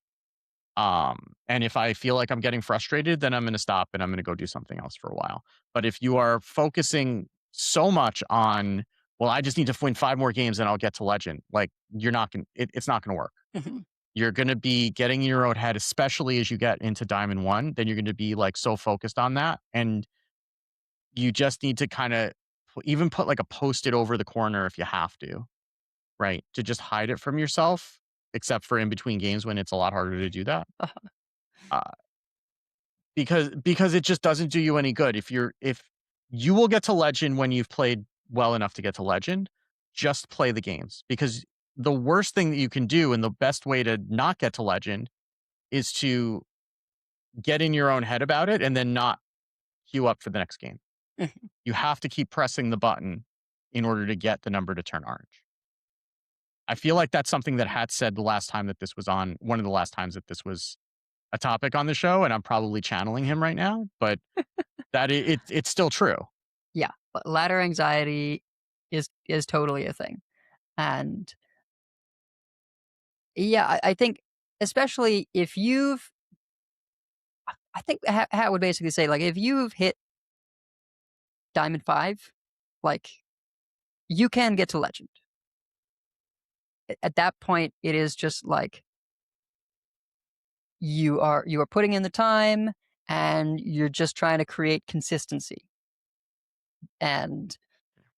And if I feel like I'm getting frustrated, then I'm going to stop and I'm going to go do something else for a while. But if you are focusing so much on, well, I just need to win 5 more games and I'll get to legend, like you're not going it's not going to work. Mhm. You're going to be getting in your own head, especially as you get into Diamond 1. Then you're going to be like so focused on that. And you just need to kind of even put like a post it over the corner if you have to, right? To just hide it from yourself, except for in between games when it's a lot harder to do that. Uh, because it just doesn't do you any good. If you will get to legend when you've played well enough to get to legend, just play the games, because the worst thing that you can do and the best way to not get to legend is to get in your own head about it and then not queue up for the next game. Mhm. You have to keep pressing the button in order to get the number to turn orange. I feel like that's something that Hat said the last time that this was on, one of the last times that this was a topic on the show, and I'm probably channeling him right now, but it's still true. Yeah, ladder anxiety is totally a thing. And yeah, I think especially if you've, I think Hat would basically say, like, if you've hit Diamond 5, like, you can get to Legend. At that point, it is just like you are putting in the time and you're just trying to create consistency. And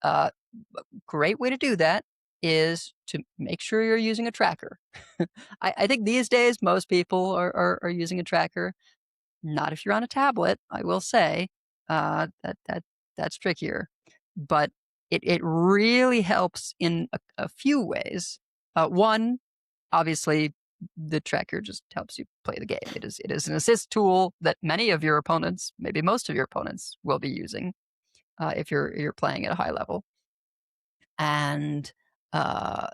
uh, a great way to do that is to make sure you're using a tracker. I think these days most people are using a tracker. Not if you're on a tablet, I will say. That's trickier, but it really helps in a few ways. One, obviously, the tracker just helps you play the game. It is an assist tool that many of your opponents, maybe most of your opponents, will be using if you're playing at a high level, and uh,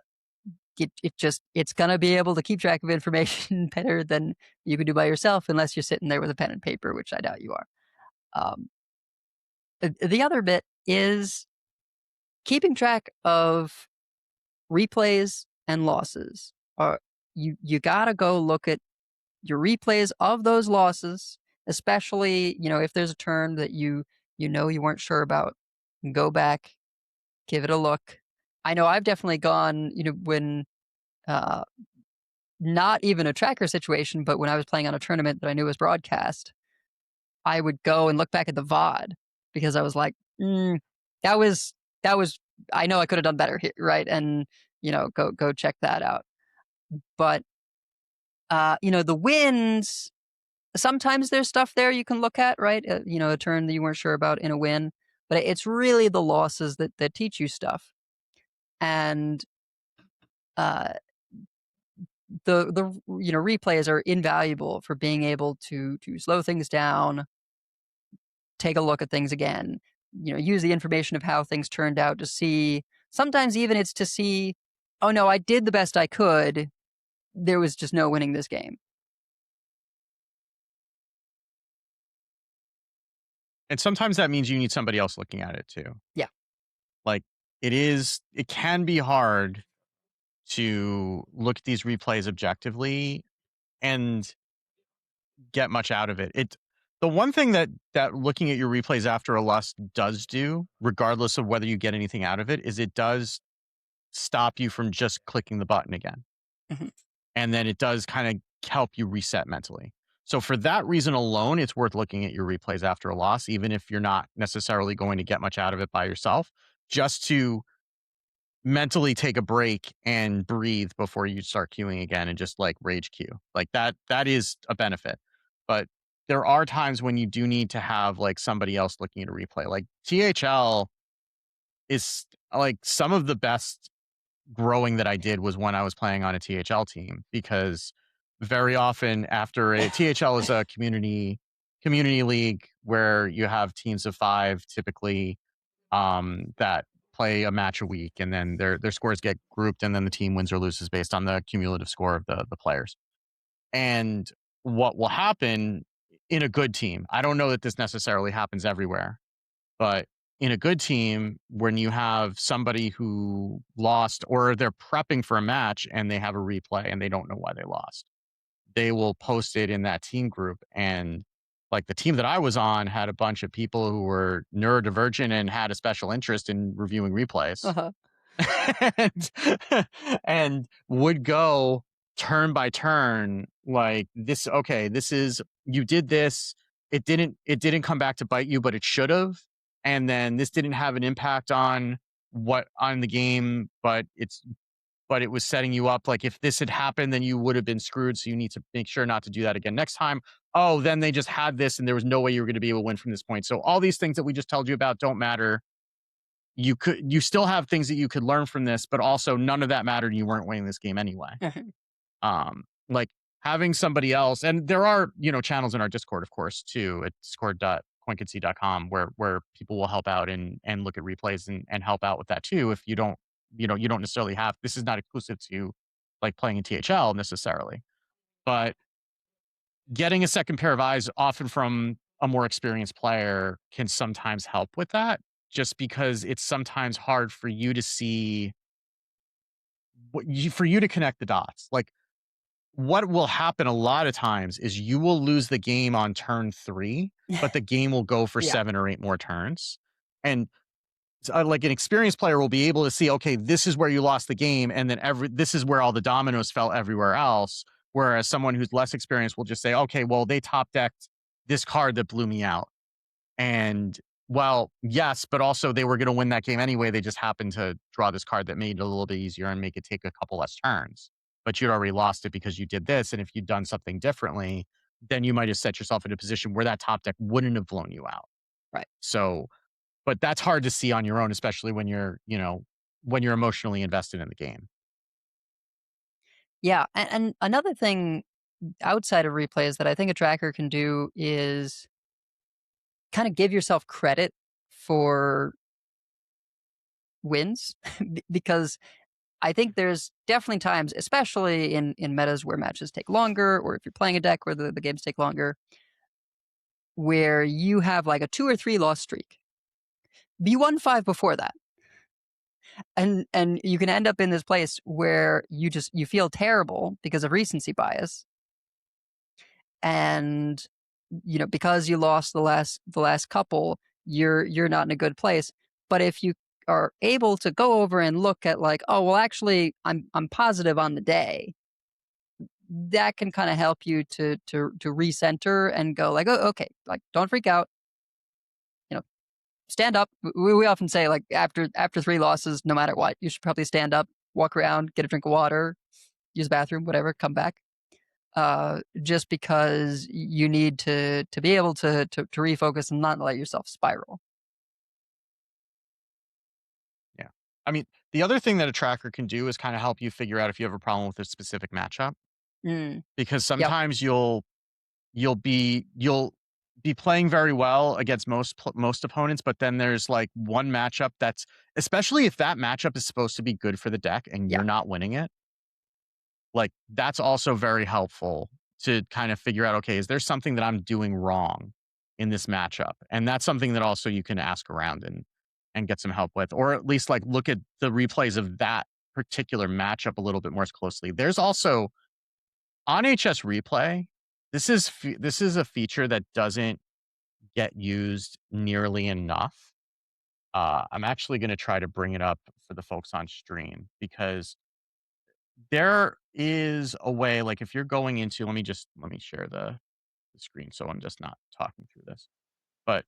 it's gonna be able to keep track of information better than you can do by yourself, unless you're sitting there with a pen and paper, which I doubt you are. Um, the other bit is keeping track of replays and losses. You gotta go look at your replays of those losses, especially if there's a turn that you weren't sure about. Go back, give it a look. I know I've definitely gone when uh, not even a tracker situation, but when I was playing on a tournament that I knew was broadcast, I would go and look back at the VOD because I was like, that was that was I know I could have done better here, right? And go check that out. But the wins, sometimes there's stuff there you can look at, right? A turn that you weren't sure about in a win, but it's really the losses that teach you stuff. And uh, the replays are invaluable for being able to slow things down, take a look at things again, use the information of how things turned out to see. Sometimes even it's to see, oh no, I did the best I could. There was just no winning this game. And sometimes that means you need somebody else looking at it too. Yeah. Like it can be hard to look at these replays objectively and get much out of it. The one thing that looking at your replays after a loss does do, regardless of whether you get anything out of it, is it does stop you from just clicking the button again. Mhm. And then it does kind of help you reset mentally. So for that reason alone, it's worth looking at your replays after a loss, even if you're not necessarily going to get much out of it by yourself, just to mentally take a break and breathe before you start queuing again and just like rage queue. Like that is a benefit. But there are times when you do need to have like somebody else looking at a replay. Like THL is like some of the best growing that I did was when I was playing on a THL team, because very often after THL is a community league where you have teams of 5 typically, that play a match a week, and then their scores get grouped, and then the team wins or loses based on the cumulative score of the players. And what will happen in a good team, I don't know that this necessarily happens everywhere, but in a good team, when you have somebody who lost or they're prepping for a match and they have a replay and they don't know why they lost, they will post it in that team group. And like the team that I was on had a bunch of people who were neurodivergent and had a special interest in reviewing replays. Uh-huh. and, and would go turn by turn, like this. Okay, this is, you did this. It didn't come back to bite you, but it should have. And then this didn't have an impact on the game, but it was setting you up. Like if this had happened, then you would have been screwed. So you need to make sure not to do that again next time. Oh, then they just had this and there was no way you were going to be able to win from this point. So all these things that we just told you about don't matter. You still have things that you could learn from this, but also none of that mattered. You weren't winning this game anyway. Like having somebody else, and there are, channels in our Discord, of course, too, at discord.concede.com where people will help out and look at replays and help out with that too. If you don't necessarily have, this is not exclusive to like playing in THL necessarily, but getting a second pair of eyes, often from a more experienced player, can sometimes help with that, just because it's sometimes hard for you to see for you to connect the dots. Like what will happen a lot of times is you will lose the game on turn 3, but the game will go for Yeah. 7 or 8 more turns. And like an experienced player will be able to see, okay, this is where you lost the game, and then this is where all the dominoes fell everywhere else. Whereas someone who's less experienced will just say, okay, well, they top decked this card that blew me out. And well, yes, but also they were going to win that game anyway. They just happened to draw this card that made it a little bit easier and make it take a couple less turns. But you'd already lost it because you did this. And if you'd done something differently, then you might have set yourself in a position where that top deck wouldn't have blown you out. Right. So, but that's hard to see on your own, especially when when you're emotionally invested in the game. Yeah. And another thing outside of replays that I think a tracker can do is kind of give yourself credit for wins because I think there's definitely times, especially in metas where matches take longer, or if you're playing a deck where the games take longer, where you have like a 2 or 3 loss streak. You won 5 before that. And you can end up in this place where you feel terrible because of recency bias. And because you lost the last couple, you're not in a good place. But if you are able to go over and look at like, oh well, actually I'm positive on the day, that can kind of help you to recenter and go like, oh okay, like don't freak out, stand up. We often say like after 3 losses, no matter what, you should probably stand up, walk around, get a drink of water, use the bathroom, whatever, come back. Just because you need to be able to refocus and not let yourself spiral. Yeah. I mean, the other thing that a tracker can do is kind of help you figure out if you have a problem with a specific matchup. Mm. Because Yep. sometimes you'll be playing very well against most opponents, but then there's like one matchup that's, especially if that matchup is supposed to be good for the deck and Yeah. you're not winning it, like that's also very helpful to kind of figure out, okay, is there something that I'm doing wrong in this matchup? And that's something that also you can ask around and get some help with, or at least like look at the replays of that particular matchup a little bit more closely. There's also on HS replay, this is a feature that doesn't get used nearly enough. I'm actually going to try to bring it up for the folks on stream because there is a way, like if you're going into, let me share the screen so I'm just not talking through this. But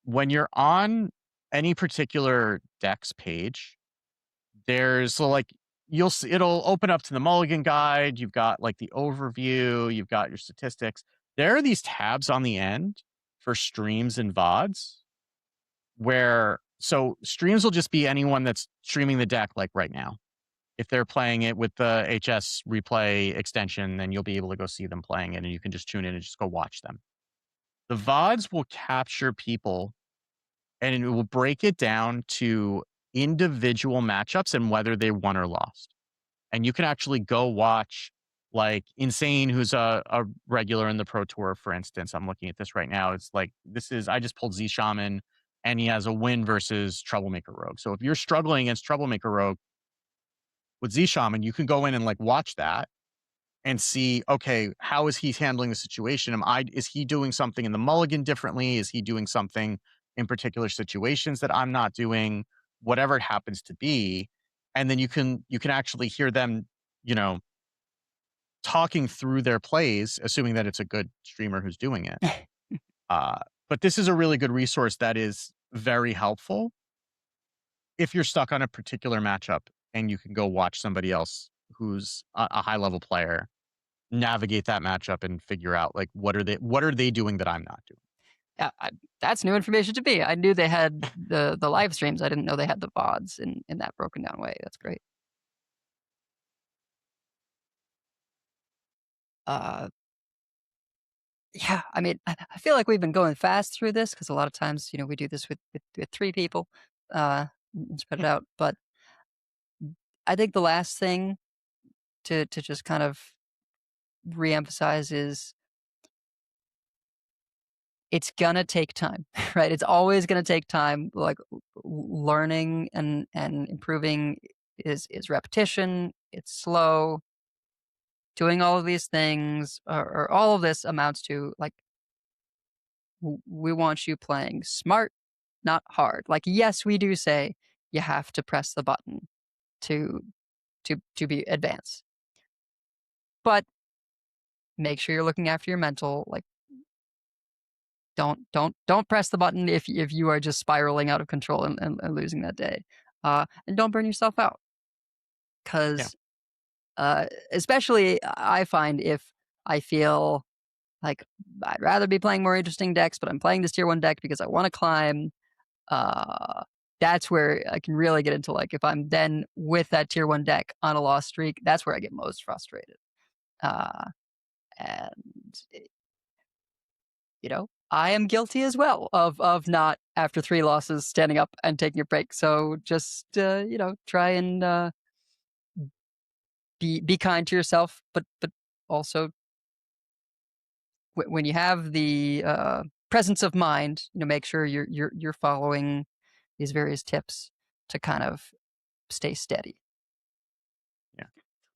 when you're on any particular deck's page, there's like you'll see it'll open up to the mulligan guide. You've got like the overview, you've got your statistics. There are these tabs on the end for streams and VODs where so streams will just be anyone that's streaming the deck like right now. If they're playing it with the HS replay extension, then you'll be able to go see them playing it and you can just tune in and just go watch them. The VODs will capture people and it will break it down to individual matchups and whether they won or lost. And you can actually go watch like Insane, who's a regular in the Pro Tour, for instance. I'm looking at this right now. It's like, I just pulled Z Shaman and he has a win versus Troublemaker Rogue. So if you're struggling against Troublemaker Rogue with Z Shaman, you can go in and like watch that and see, okay, how is he handling the situation? Is he doing something in the mulligan differently? Is he doing something in particular situations that I'm not doing? Whatever it happens to be. And then you can actually hear them, talking through their plays, assuming that it's a good streamer who's doing it. But this is a really good resource that is very helpful if you're stuck on a particular matchup and you can go watch somebody else who's a high level player navigate that matchup and figure out like what are they doing that I'm not doing. Yeah, that's new information to me. I knew they had the live streams. I didn't know they had the VODs in that broken down way. That's great. Yeah, I mean, I feel like we've been going fast through this because a lot of times, we do this with 3 people, and spread it out. But I think the last thing to just kind of reemphasize is it's gonna take time, right? It's always gonna take time. Like learning and improving is repetition. It's slow. doing all of these things, or all of this amounts to like we want you playing smart, not hard. Like, yes, we do say you have to press the button to to be advanced, but make sure you're looking after your mental. Like, don't press the button if you are just spiraling out of control and losing that day, and don't burn yourself out Yeah. because especially I find if I feel like I'd rather be playing more interesting decks, but I'm playing this tier 1 deck because I want to climb. Uh, that's where I can really get into like if I'm then with that tier 1 deck on a loss streak, that's where I get most frustrated. Uh, and I am guilty as well of not after 3 losses standing up and taking a break. So just try and be kind to yourself, but also when you have the presence of mind, make sure you're following these various tips to kind of stay steady. Yeah.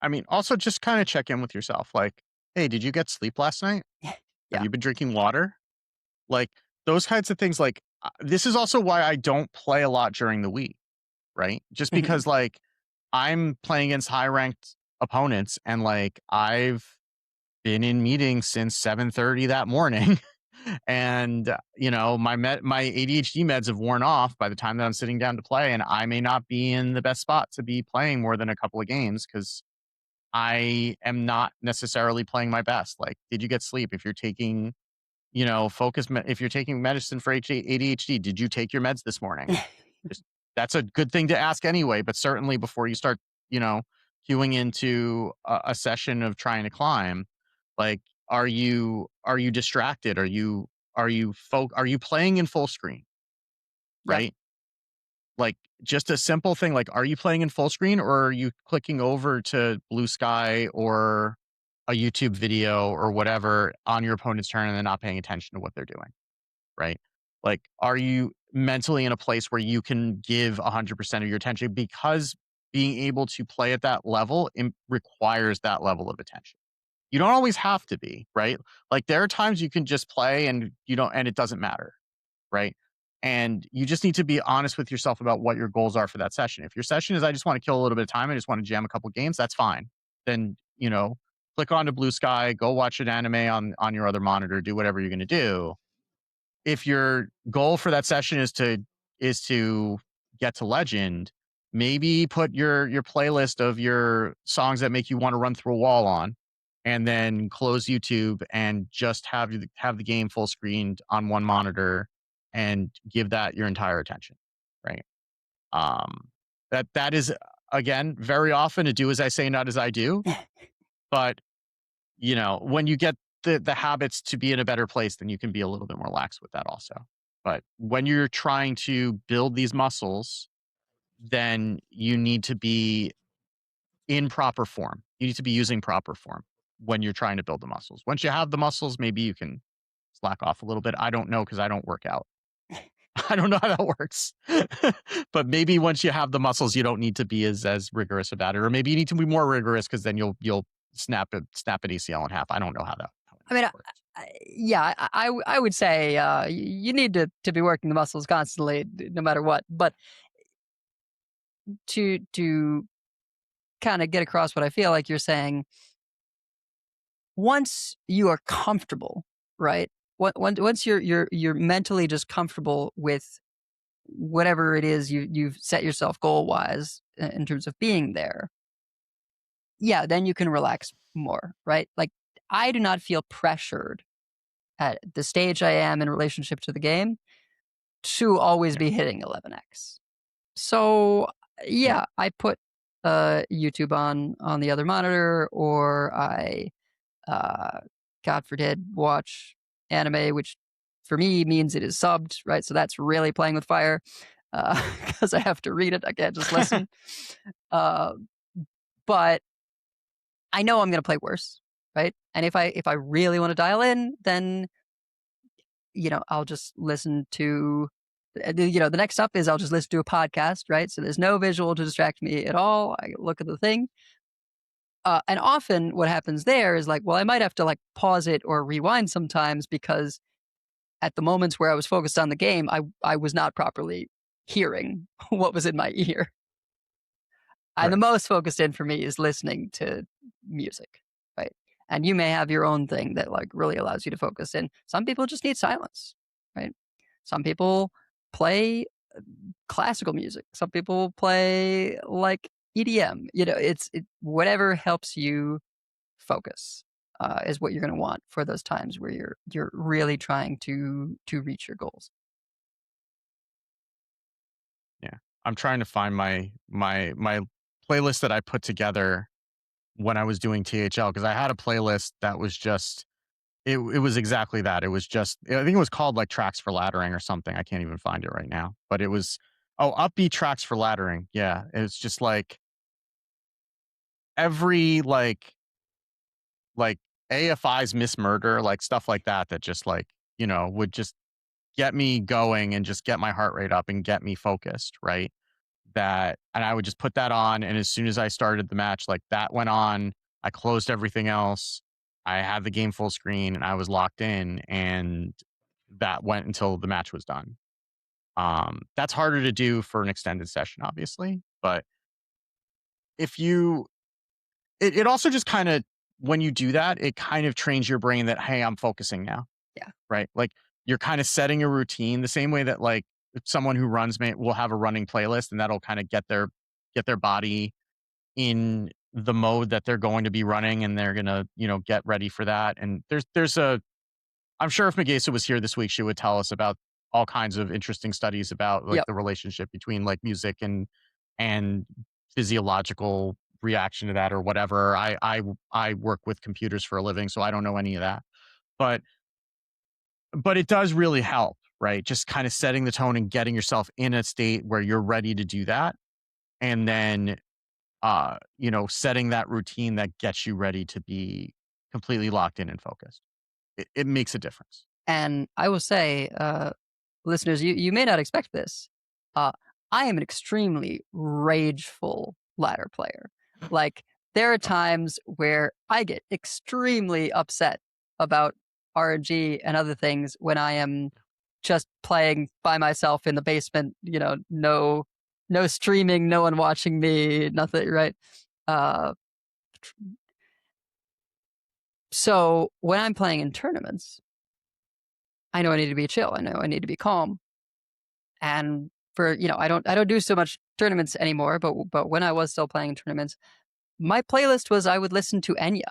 I mean, also just kind of check in with yourself. Like, hey, did you get sleep last night? Have Yeah. you been drinking water? Like those kinds of things. Like, this is also why I don't play a lot during the week, right? Just Mhm. because like I'm playing against high ranked opponents and like I've been in meetings since 7:30 that morning. And my ADHD meds have worn off by the time that I'm sitting down to play, and I may not be in the best spot to be playing more than a couple of games because I am not necessarily playing my best. Like, did you get sleep? If you're taking, if you're taking medicine for ADHD, did you take your meds this morning? Just, that's a good thing to ask anyway, but certainly before you start, you know, queuing into a session of trying to climb, like, are you distracted? Are you playing in full screen? Yeah. Right? Like, just a simple thing like, are you playing in full screen or are you clicking over to Blue Sky or a YouTube video or whatever on your opponent's turn and then not paying attention to what they're doing, right? Like, are you mentally in a place where you can give 100% of your attention? Because being able to play at that level requires that level of attention. You don't always have to be, right? Like, there are times you can just play and it doesn't matter, right? And you just need to be honest with yourself about what your goals are for that session. If your session is, I just want to kill a little bit of time, I just want to jam a couple games, that's fine. Then, click onto Blue Sky, go watch an anime on your other monitor, do whatever you're going to do. If your goal for that session is to get to legend, maybe put your playlist of your songs that make you want to run through a wall on, and then close YouTube and just have the game full screened on one monitor and give that your entire attention, right? That is, again, very often a do as I say, not as I do. But when you get the habits to be in a better place, then you can be a little bit more lax with that also. But when you're trying to build these muscles, then you need to be in proper form. You need to be using proper form when you're trying to build the muscles. Once you have the muscles, maybe you can slack off a little bit. I don't know because I don't work out. I don't know how that works. But maybe once you have the muscles, you don't need to be as rigorous about it. Or maybe you need to be more rigorous because then you'll snap an ACL in half. I don't know how I mean, that works. yeah, I would say you need to be working the muscles constantly, no matter what. But to kind of get across what I feel like you're saying, once you are comfortable, right? Once you're mentally just comfortable with whatever it is you've set yourself goal wise in terms of being there, yeah, then you can relax more, right? Like, I do not feel pressured at the stage I am in relationship to the game to always Yeah. be hitting 11x. So Yeah. yeah, I put YouTube on the other monitor, or I uh, God forbid watch anime, which for me means it is subbed, right? So that's really playing with fire because I have to read it. I can't just listen. uh, but I know I'm going to play worse, right? And if I really want to dial in, then I'll just listen to. The next up is I'll just listen to a podcast, right? So there's no visual to distract me at all. I look at the thing. And often what happens there is like, well, I might have to like pause it or rewind sometimes because at the moments where I was focused on the game, I was not properly hearing what was in my ear. And the Right. most focused in for me is listening to music, right? And you may have your own thing that like really allows you to focus in. Some people just need silence, right? Some people play classical music. Some people play like EDM. Whatever helps you focus is what you're going to want for those times where you're really trying to reach your goals. Yeah. I'm trying to find my playlist that I put together when I was doing THL because I had a playlist that was just it was exactly that. It was just I think it was called like Tracks for Laddering or something. I can't even find it right now. But it was upbeat tracks for laddering. Yeah. It's just like every like AFI's Miss Murder, like stuff like that that just like, would just get me going and just get my heart rate up and get me focused, right? That and I would just put that on, and as soon as I started the match, like, that went on, I closed everything else, I had the game full screen, and I was locked in, and that went until the match was done. That's harder to do for an extended session, obviously, but if you it also just kinda when you do that, it kind of trains your brain that, "Hey, I'm focusing now." Yeah. Right? Like, you're kinda setting a routine the same way that, like, someone who runs may will have a running playlist, and that'll kinda get their body in the mode that they're going to be running, and they're gonna, get ready for that, and there's a I'm sure if Megasa was here this week, she would tell us about all kinds of interesting studies about, like, Yep. the relationship between, like, music and physiological reaction to that or whatever. I work with computers for a living, so I don't know any of that. But but it does really help, right? Just kinda setting the tone and getting yourself in a state where you're ready to do that, and then, setting that routine that gets you ready to be completely locked in and focused. It makes a difference. And I will say, listeners, you may not expect this. Uh, I am an extremely rageful ladder player. Like, there are times where I get extremely upset about RNG and other things when I am just playing by myself in the basement. No streaming, no one watching me, nothing. Right. Uh, so when I'm playing in tournaments, I know I need to be chill. I know I need to be calm. And I don't do so much tournaments anymore, but when I was still playing tournaments, my playlist was I would listen to Enya,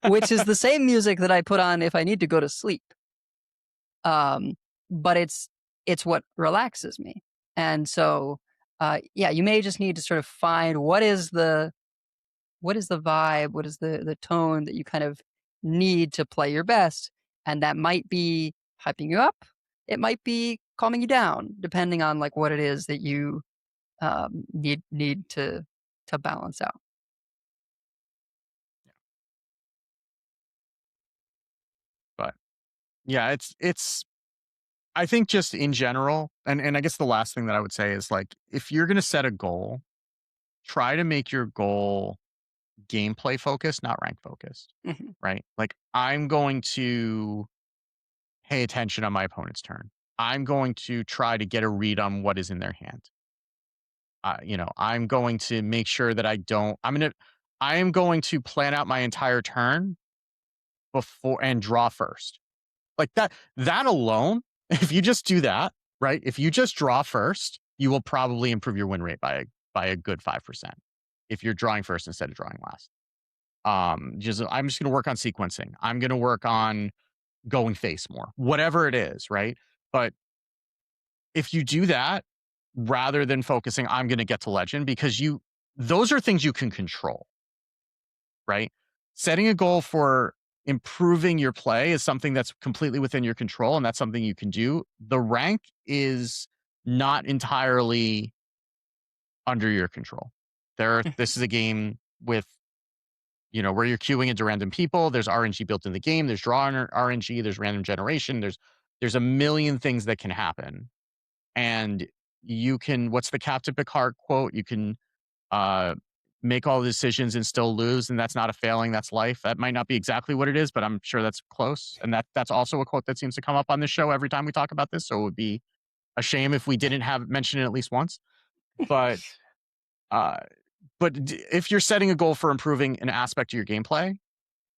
which is the same music that I put on if I need to go to sleep. Um, but it's what relaxes me. And so yeah, you may just need to sort of find what is the vibe, what is the tone that you kind of need to play your best, and that might be hyping you up. It might be calming you down, depending on like what it is that you need to balance out. But, yeah, it's I think just in general and I guess the last thing that I would say is, like, if you're gonna set a goal, try to make your goal gameplay focused, not rank focused, Mhm. right? Like, I'm going to pay attention on my opponent's turn. I'm going to try to get a read on what is in their hand. I'm going to make sure that I am going to plan out my entire turn before and draw first. Like that alone, if you just do that, right? If you just draw first, you will probably improve your win rate by a good 5% if you're drawing first instead of drawing last. I'm just going to work on sequencing. I'm going to work on going face more, whatever it is, right? But if you do that rather than focusing, I'm going to get to legend because those are things you can control, right? Setting a goal for improving your play is something that's completely within your control and that's something you can do. The rank is not entirely under your control. This is a game with where you're queuing into random people. There's RNG built in the game. There's draw RNG. There's random generation. There's a million things that can happen, and you can. What's the Captain Picard quote? You can uh, make all the decisions and still lose, and that's not a failing, that's life. That might not be exactly what it is, but I'm sure that's close. And that's also a quote that seems to come up on this show every time we talk about this. So it would be a shame if we didn't have mentioned it at least once. But uh, if you're setting a goal for improving an aspect of your gameplay,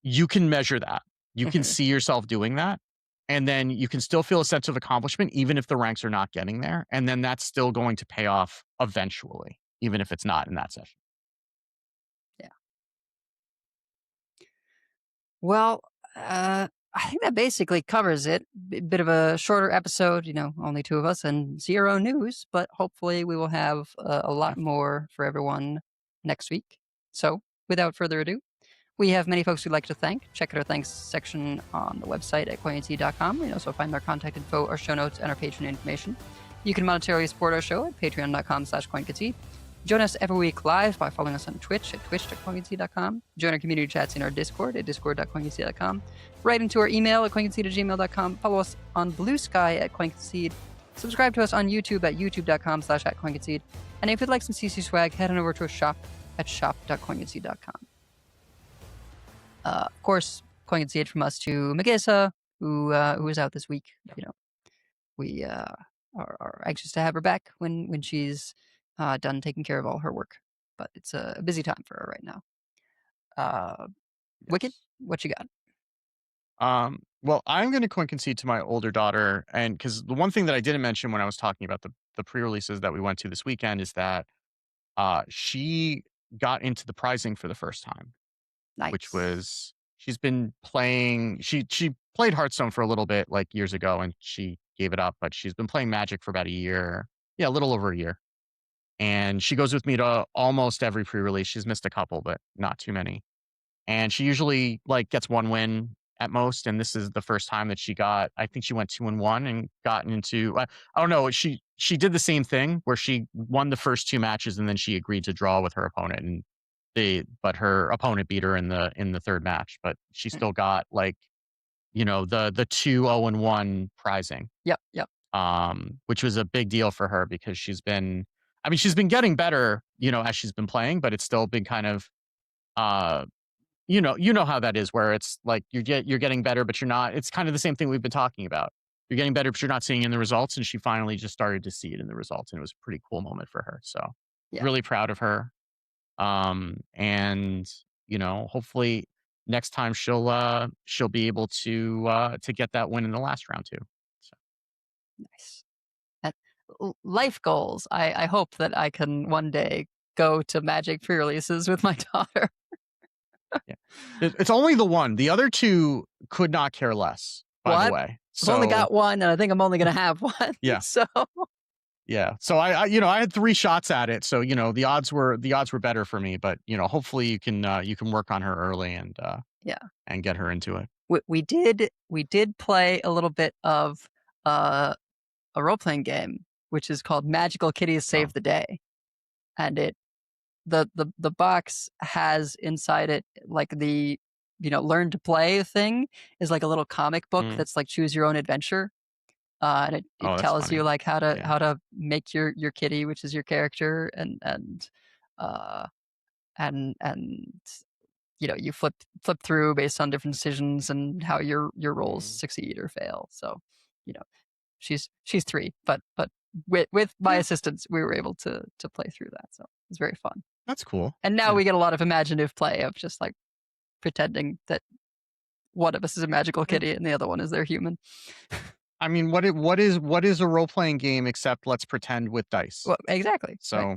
you can measure that. You can see yourself doing that. And then you can still feel a sense of accomplishment, even if the ranks are not getting there. And then that's still going to pay off eventually, even if it's not in that session. Yeah. Well, I think that basically covers it. Bit of a shorter episode, only two of us and zero news, but hopefully we will have a lot more for everyone next week. So, without further ado, we have many folks we'd like to thank. Check out our thanks section on the website at Concede.com. You can also find our contact info, our show notes, and our Patreon information. You can monetarily support our show at patreon.com/CoinConcede. Join us every week live by following us on Twitch at twitch.coinconcede.com. Join our community chats in our Discord at discord.coinconcede.com. Write into our email at coinconcede@gmail.com. Follow us on Blue Sky at CoinConcede. Subscribe to us on YouTube at youtube.com/@CoinConcede. And if you'd like some CC swag, head on over to our shop at shop.coinconcede.com. Of course, Concede from us to Megesa, who is out this week. We are anxious to have her back when she's done taking care of all her work. But it's a busy time for her right now. Wicked, what you got? Well, I'm going to concede to my older daughter, and because the one thing that I didn't mention when I was talking about the pre-releases that we went to this weekend is that she got into the prizing for the first time. Nice. Which was she's been playing. She played Hearthstone for a little bit, like years ago, and she gave it up. But she's been playing Magic for about a year, a little over a year. And she goes with me to almost every pre-release. She's missed a couple, but not too many. And she usually gets one win at most. And this is the first time that she got. I think she went 2-1 and gotten into. I don't know. She did the same thing where she won the first two matches and then she agreed to draw with her opponent and. But her opponent beat her in the third match, but she still got the 2-0-1 prizing. Yep. Which was a big deal for her because she's been getting better, as she's been playing, but it's still been kind of you know how that is where it's like you're getting better, but you're not. It's kind of the same thing we've been talking about. You're getting better, but you're not seeing it in the results, and she finally just started to see it in the results, and it was a pretty cool moment for her. So really proud of her. And hopefully next time she'll be able to get that win in the last round too. So nice. Life goals. I hope that I can one day go to Magic pre-releases with my daughter. Yeah, it's only the one. The other two could not care less. By the way, I've only got one, and I think I'm only going to have one. Yeah. So. Yeah. So I had 3 shots at it. So, the odds were better for me, but hopefully you can work on her early and get her into it. We did play a little bit of a role-playing game, which is called Magical Kitties Save the Day. And the box has inside it the learn to play thing is like a little comic book that's like choose your own adventure. And it tells you how to make your kitty, which is your character, and you flip through based on different decisions and how your roles succeed or fail. So, she's 3, but with my assistance, we were able to play through that. So it's very fun. That's cool. And now we get a lot of imaginative play of just pretending that one of us is a magical kitty and the other one is their human. I mean, what is a role playing game except let's pretend with dice? Well, exactly. So,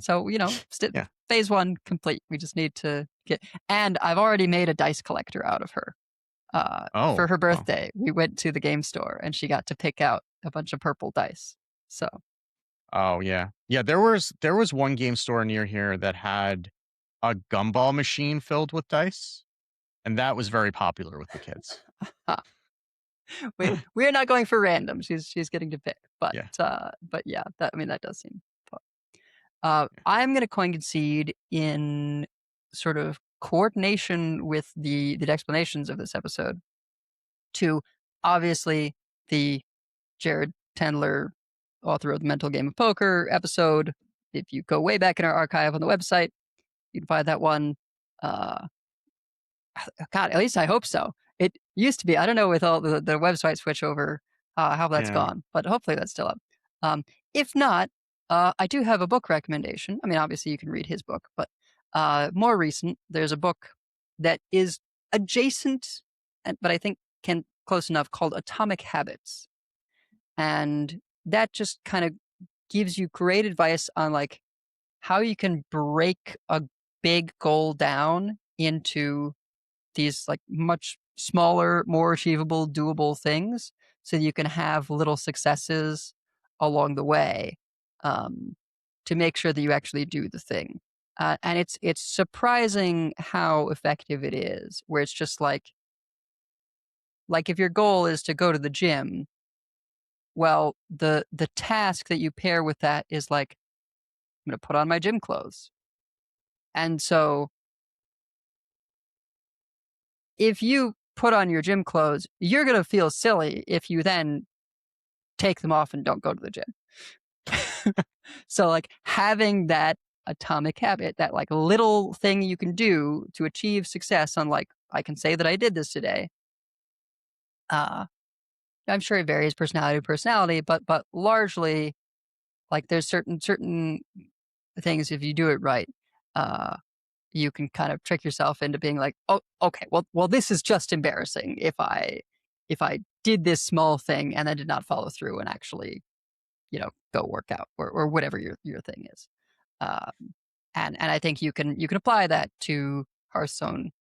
phase 1 complete. We just need to and I've already made a dice collector out of her. For her birthday, we went to the game store and she got to pick out a bunch of purple dice. So. Oh yeah. There was one game store near here that had a gumball machine filled with dice, and that was very popular with the kids. We're not going for random. She's getting to pick, but that does seem fun. I'm going to concede in sort of coordination with the explanations of this episode to obviously the Jared Tendler, author of the Mental Game of Poker episode. If you go way back in our archive on the website, You can find that one. Uh, God, at least I hope so. It used to be. I don't know with all the website switch over how that's Yeah. gone, but hopefully that's still up. If not, I do have a book recommendation. I mean, obviously you can read his book, but more recent, there's a book that is adjacent, but I think can close enough, called Atomic Habits, and that just kind of gives you great advice on like how you can break a big goal down into these like much smaller, more achievable, doable things so that you can have little successes along the way, um, to make sure that you actually do the thing. And it's surprising how effective it is, where it's just like if your goal is to go to the gym, well, the task that you pair with that is like, I'm going to put on my gym clothes. And so if you put on your gym clothes, you're going to feel silly if you then take them off and don't go to the gym. So like having that atomic habit, that like little thing you can do to achieve success on like, I can say that I did this today. I'm sure it varies personality to personality, but largely like there's certain things, if you do it right, uh, you can kind of trick yourself into being like, oh, okay, well, this is just embarrassing if I did this small thing and then did not follow through and actually, go work out or whatever your thing is. Um, and I think you can apply that to Hearthstone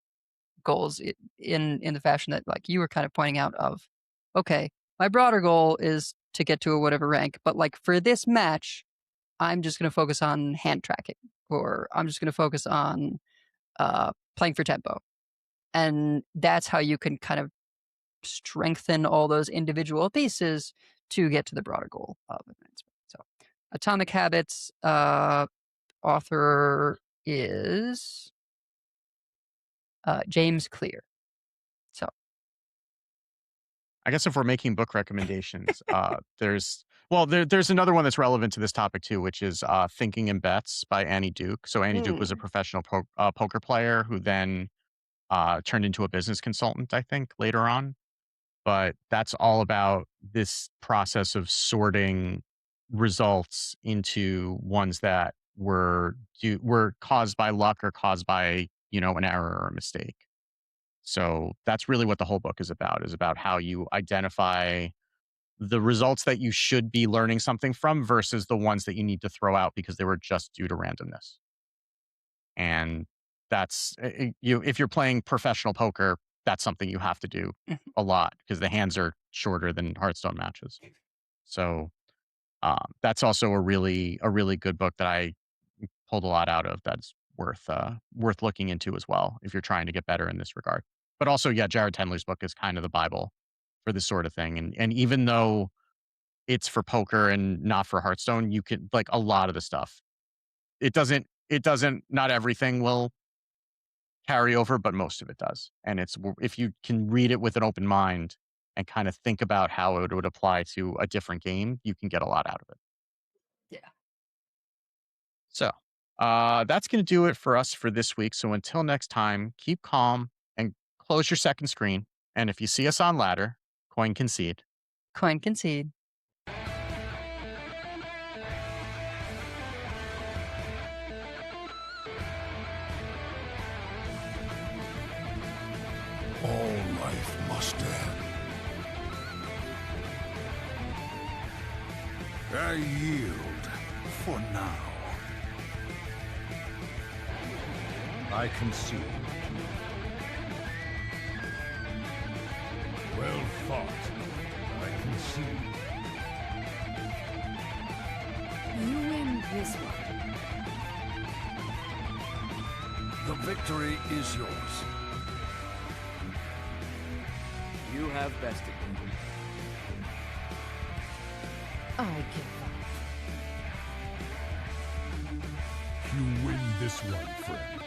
goals in the fashion that like you were kind of pointing out of, okay, my broader goal is to get to a whatever rank, but like for this match, I'm just going to focus on hand tracking, or I'm just going to focus on playing for tempo. And that's how you can kind of strengthen all those individual pieces to get to the broader goal of advancement. So, Atomic Habits, author is James Clear. So, I guess if we're making book recommendations, there's another one that's relevant to this topic too, which is Thinking in Bets by Annie Duke. So Annie Duke was a professional poker player who then turned into a business consultant, I think, later on. But that's all about this process of sorting results into ones that were caused by luck or caused by, an error or a mistake. So that's really what the whole book is about how you identify the results that you should be learning something from versus the ones that you need to throw out because they were just due to randomness. And that's if you're playing professional poker, that's something you have to do a lot because the hands are shorter than Hearthstone matches. So that's also a really good book that I pulled a lot out of. That's worth looking into as well if you're trying to get better in this regard. But also, yeah, Jared Tendler's book is kind of the Bible for this sort of thing. And even though it's for poker and not for Hearthstone, you can like a lot of the stuff. It doesn't not everything will carry over, but most of it does. And it's if you can read it with an open mind and kind of think about how it would apply to a different game, you can get a lot out of it. yeah. So that's going to do it for us for this week. So until next time, keep calm and close your second screen. And if you see us on ladder, coin concede. Coin Concede. All life must end. I yield for now. I concede. Well fought. I concede. You win this one. The victory is yours. You have bested me. I give up. You win this one, friend.